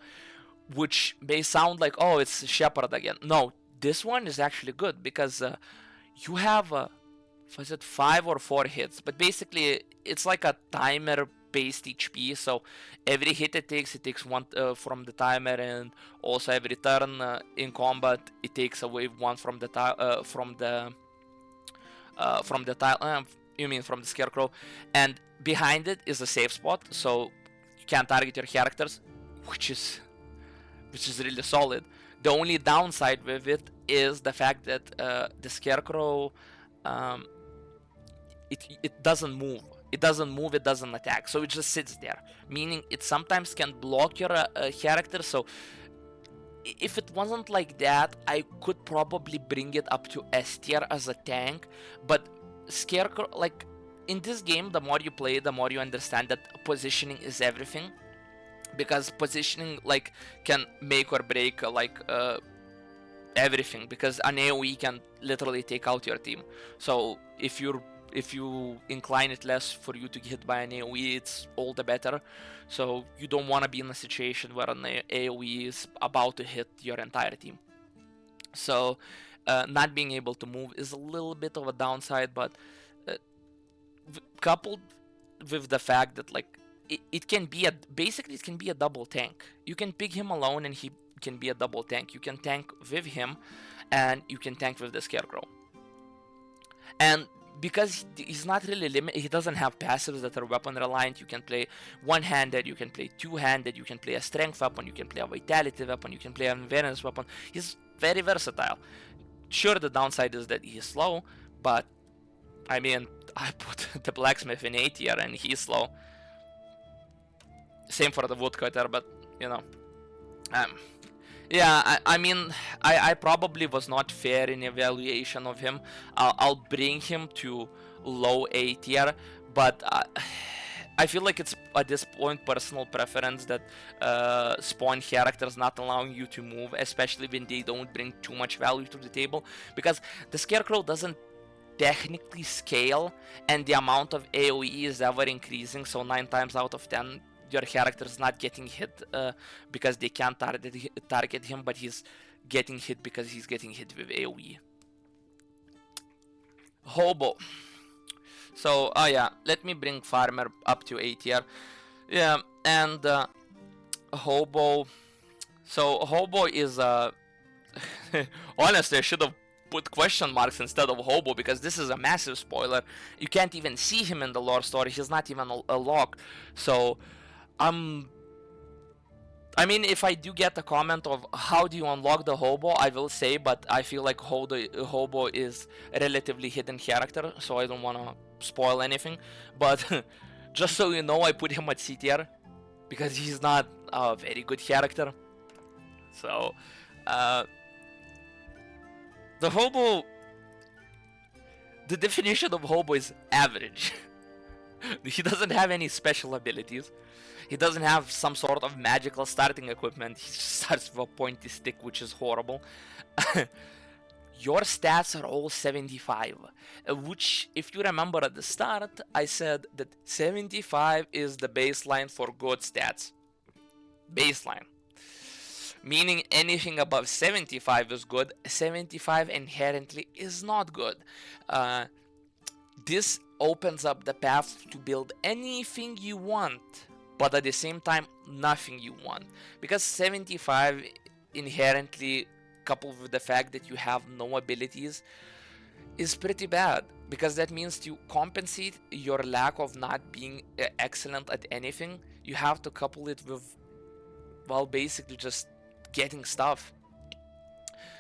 S1: which may sound like, oh, it's Shepherd again. No, this one is actually good because you have was it 5 or 4 hits, but basically it's like a timer based HP. So every hit it takes one from the timer, and also every turn in combat it takes away one from the tile from the tile. You mean from the Scarecrow, and behind it is a safe spot, so you can target your characters, which is really solid. The only downside with it is the fact that the Scarecrow, it doesn't move. It doesn't attack, so it just sits there, meaning it sometimes can block your character. So if it wasn't like that, I could probably bring it up to S tier as a tank. But Scarecrow, like, in this game, the more you play, the more you understand that positioning is everything, because positioning, like, can make or break everything, because an AoE can literally take out your team. So if you incline it less for you to get hit by an AoE, it's all the better. So you don't want to be in a situation where an AoE is about to hit your entire team. So not being able to move is a little bit of a downside, but coupled with the fact that, like, it can be a double tank. You can pick him alone and he can be a double tank. You can tank with him and you can tank with the Scarecrow. And because he's not really limited, he doesn't have passives that are weapon reliant. You can play one-handed, you can play two-handed, you can play a strength weapon, you can play a vitality weapon, you can play an awareness weapon. He's very versatile. Sure, the downside is that he's slow, but I mean, I put the Blacksmith in A tier and he's slow. Same for the Woodcutter, but you know, yeah, I mean, I probably was not fair in evaluation of him. I'll bring him to low A tier, but I feel like it's at this point personal preference that spawn characters not allowing you to move, especially when they don't bring too much value to the table, because the Scarecrow doesn't technically scale, and the amount of AoE is ever increasing, so 9 times out of 10 your character is not getting hit because they can't target him, but he's getting hit because he's getting hit with AoE. Hobo. So, yeah, let me bring Farmer up to A tier. Yeah, and Hobo. So, Hobo is honestly, I should have put question marks instead of Hobo, because this is a massive spoiler. You can't even see him in the lore story. He's not even a lock. So I mean, if I do get a comment of how do you unlock the Hobo, I will say, but I feel like Hobo is a relatively hidden character, so I don't want to spoil anything. But just so you know, I put him at C tier because he's not a very good character. So, the Hobo, the definition of Hobo is average. He doesn't have any special abilities. He doesn't have some sort of magical starting equipment. He just starts with a pointy stick, which is horrible. Your stats are all 75, which, if you remember at the start, I said that 75 is the baseline for good stats. Baseline. Meaning anything above 75 is good, 75 inherently is not good. This opens up the path to build anything you want, but at the same time, nothing you want. Because 75 inherently, coupled with the fact that you have no abilities, is pretty bad. Because that means to compensate your lack of not being excellent at anything, you have to couple it with, well, basically just getting stuff.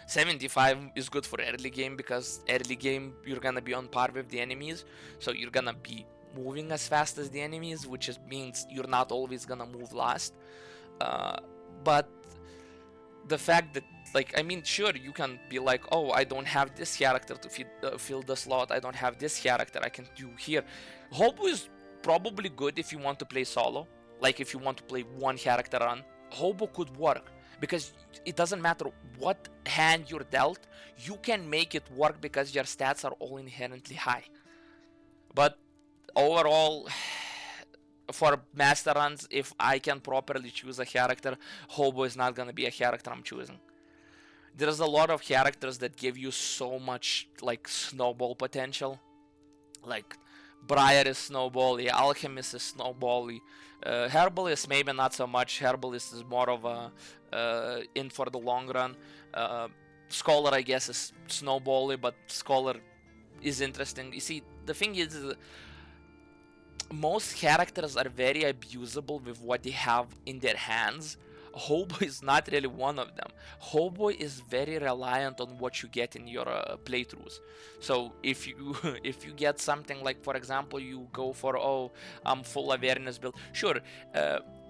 S1: 75 is good for early game because early game you're gonna be on par with the enemies, so you're gonna be moving as fast as the enemies, which means you're not always gonna move last. But the fact that, like, I mean, sure, you can be like, oh, I don't have this character to fill the slot, I don't have this character I can do here. Hobo is probably good if you want to play solo, like if you want to play one character run. Hobo could work because it doesn't matter what hand you're dealt, you can make it work because your stats are all inherently high. But overall, for master runs, if I can properly choose a character, Hobo is not gonna be a character I'm choosing. There's a lot of characters that give you so much like snowball potential. Like Friar is snowbally, Alchemist is snowbally, Herbalist maybe not so much. Herbalist is more of a in for the long run. Scholar, I guess, is snowbally, but Scholar is interesting. You see, the thing is, most characters are very abusable with what they have in their hands. Hobo is not really one of them. Hobo is very reliant on what you get in your playthroughs. So if you if you get something like, for example, you go for, oh, I'm full awareness build. Sure,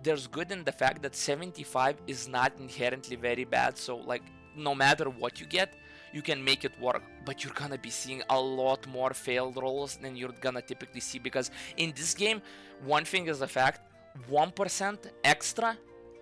S1: there's good in the fact that 75 is not inherently very bad. So like, no matter what you get, you can make it work. But you're gonna be seeing a lot more failed rolls than you're gonna typically see, because in this game, one thing is a fact: 1% extra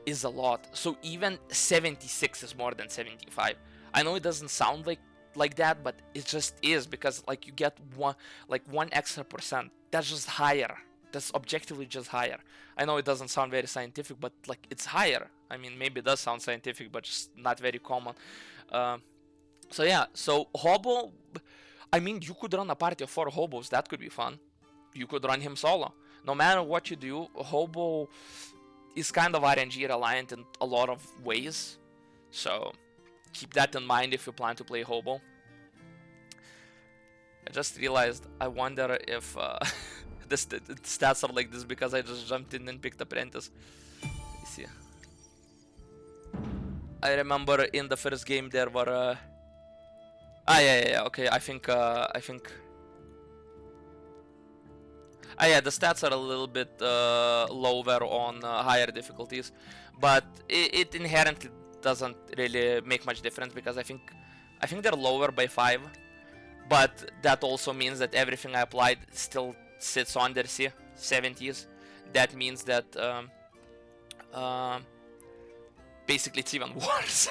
S1: is a lot. So even 76 is more than 75. I know it doesn't sound like that, but it just is, because like you get one extra percent. That's just higher. That's objectively just higher. I know it doesn't sound very scientific, but like, it's higher. I mean, maybe it does sound scientific, but just not very common. So yeah, so Hobo, I mean, you could run a party of 4 Hobos. That could be fun. You could run him solo. No matter what you do, Hobo is kind of RNG reliant in a lot of ways. So keep that in mind if you plan to play Hobo. I just realized, I wonder if the stats are like this because I just jumped in and picked Apprentice. Let's see. I remember in the first game there were yeah, okay, I think yeah, the stats are a little bit lower on higher difficulties, but it inherently doesn't really make much difference, because I think they're lower by 5, but that also means that everything I applied still sits on their 70s. That means that basically it's even worse.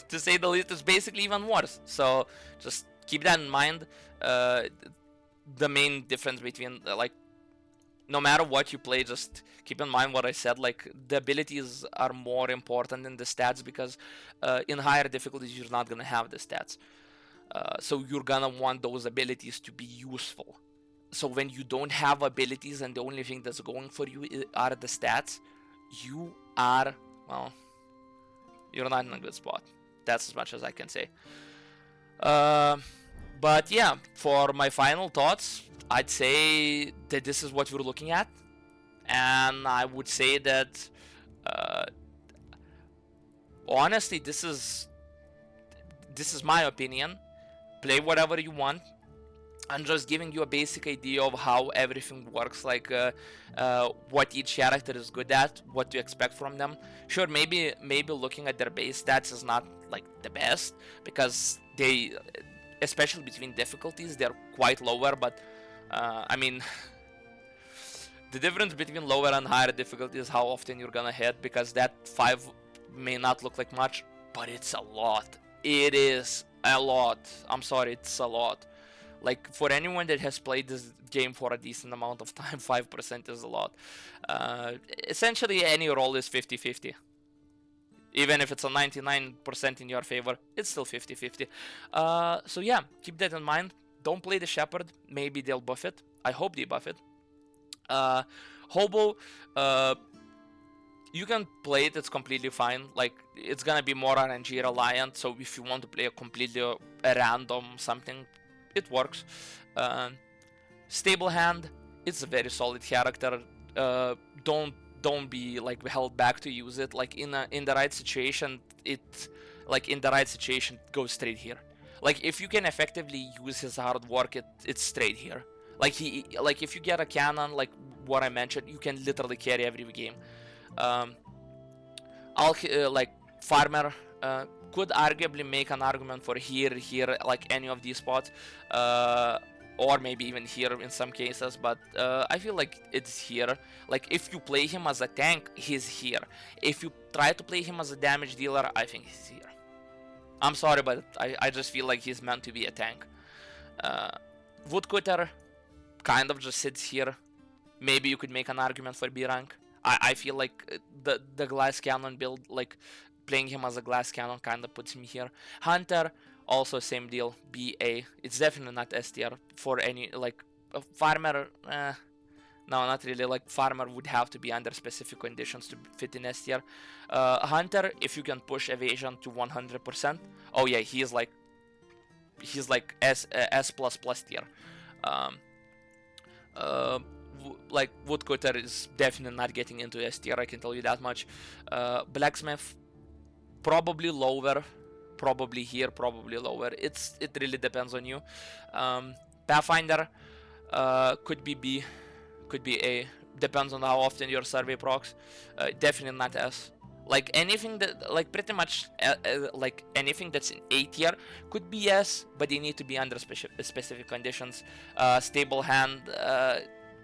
S1: To say the least, it's basically even worse. So just keep that in mind. The main difference between like, no matter what you play, just keep in mind what I said. Like, the abilities are more important than the stats, because in higher difficulties you're not gonna have the stats. So you're gonna want those abilities to be useful. So when you don't have abilities and the only thing that's going for you are the stats, you are, well, you're not in a good spot. That's as much as I can say. But yeah, for my final thoughts, I'd say that this is what we're looking at. And I would say that honestly, this is my opinion. Play whatever you want. I'm just giving you a basic idea of how everything works, like what each character is good at, what to expect from them. Sure, maybe looking at their base stats is not like the best, because they, especially between difficulties, they're quite lower, but I mean, the difference between lower and higher difficulty is how often you're gonna hit, because that 5 may not look like much, but it's a lot. It is a lot. I'm sorry, it's a lot. Like, for anyone that has played this game for a decent amount of time, 5% is a lot. Essentially, any roll is 50-50. Even if it's a 99% in your favor, it's still 50-50. So yeah, keep that in mind. Don't play the Shepherd. Maybe they'll buff it. I hope they buff it. Hobo, you can play it, it's completely fine. Like, it's gonna be more RNG reliant, so if you want to play a completely random something, it works. Stablehand, it's a very solid character. Don't be like held back to use it. Like in the right situation, goes straight here. Like, if you can effectively use his hard work, it's straight here. Like, if you get a cannon, like what I mentioned, you can literally carry every game. Like Farmer, could arguably make an argument for here, like any of these spots, or maybe even here in some cases, but I feel like it's here. Like, if you play him as a tank, he's here. If you try to play him as a damage dealer, I think he's here. I'm sorry, but I just feel like he's meant to be a tank. Woodcutter kind of just sits here. Maybe you could make an argument for B rank. I feel like the glass cannon build, like playing him as a glass cannon, kind of puts him here. Hunter, also same deal, BA. It's definitely not S tier for any, like, Farmer. No, not really. Like, Farmer would have to be under specific conditions to fit in S tier. Hunter, if you can push evasion to 100%. Oh yeah, he's like S plus tier. Like, Woodcutter is definitely not getting into S tier, I can tell you that much. Blacksmith, probably lower, probably here, probably lower. It really depends on you. Pathfinder, could be B, could be A, depends on how often your survey procs. Definitely not S. Like, anything that, like, pretty much like anything that's in A tier could be S, but they need to be under specific conditions. Stablehand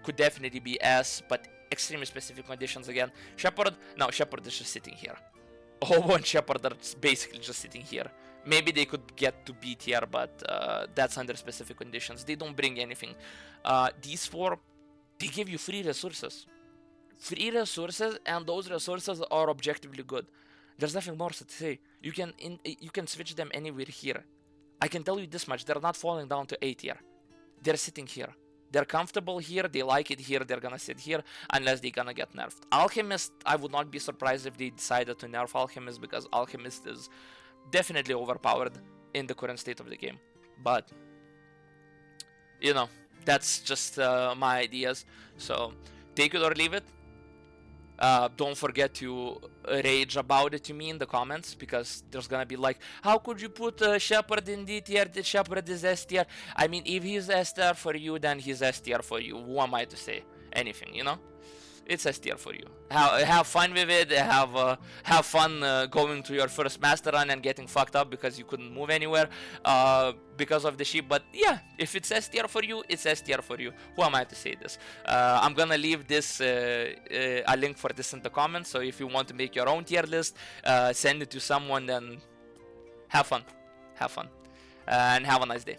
S1: could definitely be S, but extremely specific conditions again. Shepherd, no, Shepherd is just sitting here. Hobo and Shepherd are basically just sitting here. Maybe they could get to B tier, but that's under specific conditions. They don't bring anything. These 4, they give you free resources. Free resources, and those resources are objectively good. There's nothing more to say. You can switch them anywhere here. I can tell you this much: they're not falling down to A tier. They're sitting here. They're comfortable here, they like it here, they're gonna sit here, unless they're gonna get nerfed. Alchemist, I would not be surprised if they decided to nerf Alchemist, because Alchemist is definitely overpowered in the current state of the game. But, you know, that's just my ideas. So, take it or leave it. Don't forget to rage about it to me in the comments, because there's gonna be like, how could you put Shepherd in D tier? The Shepherd is S tier. I mean, if he's S tier for you, then he's S tier for you. Who am I to say anything, you know? It's S tier for you. Have fun with it. Have fun going to your first master run and getting fucked up because you couldn't move anywhere because of the sheep. But yeah, if it's S tier for you, it's S tier for you. Who am I to say this? I'm gonna leave this a link for this in the comments. So if you want to make your own tier list, send it to someone, then have fun, and have a nice day.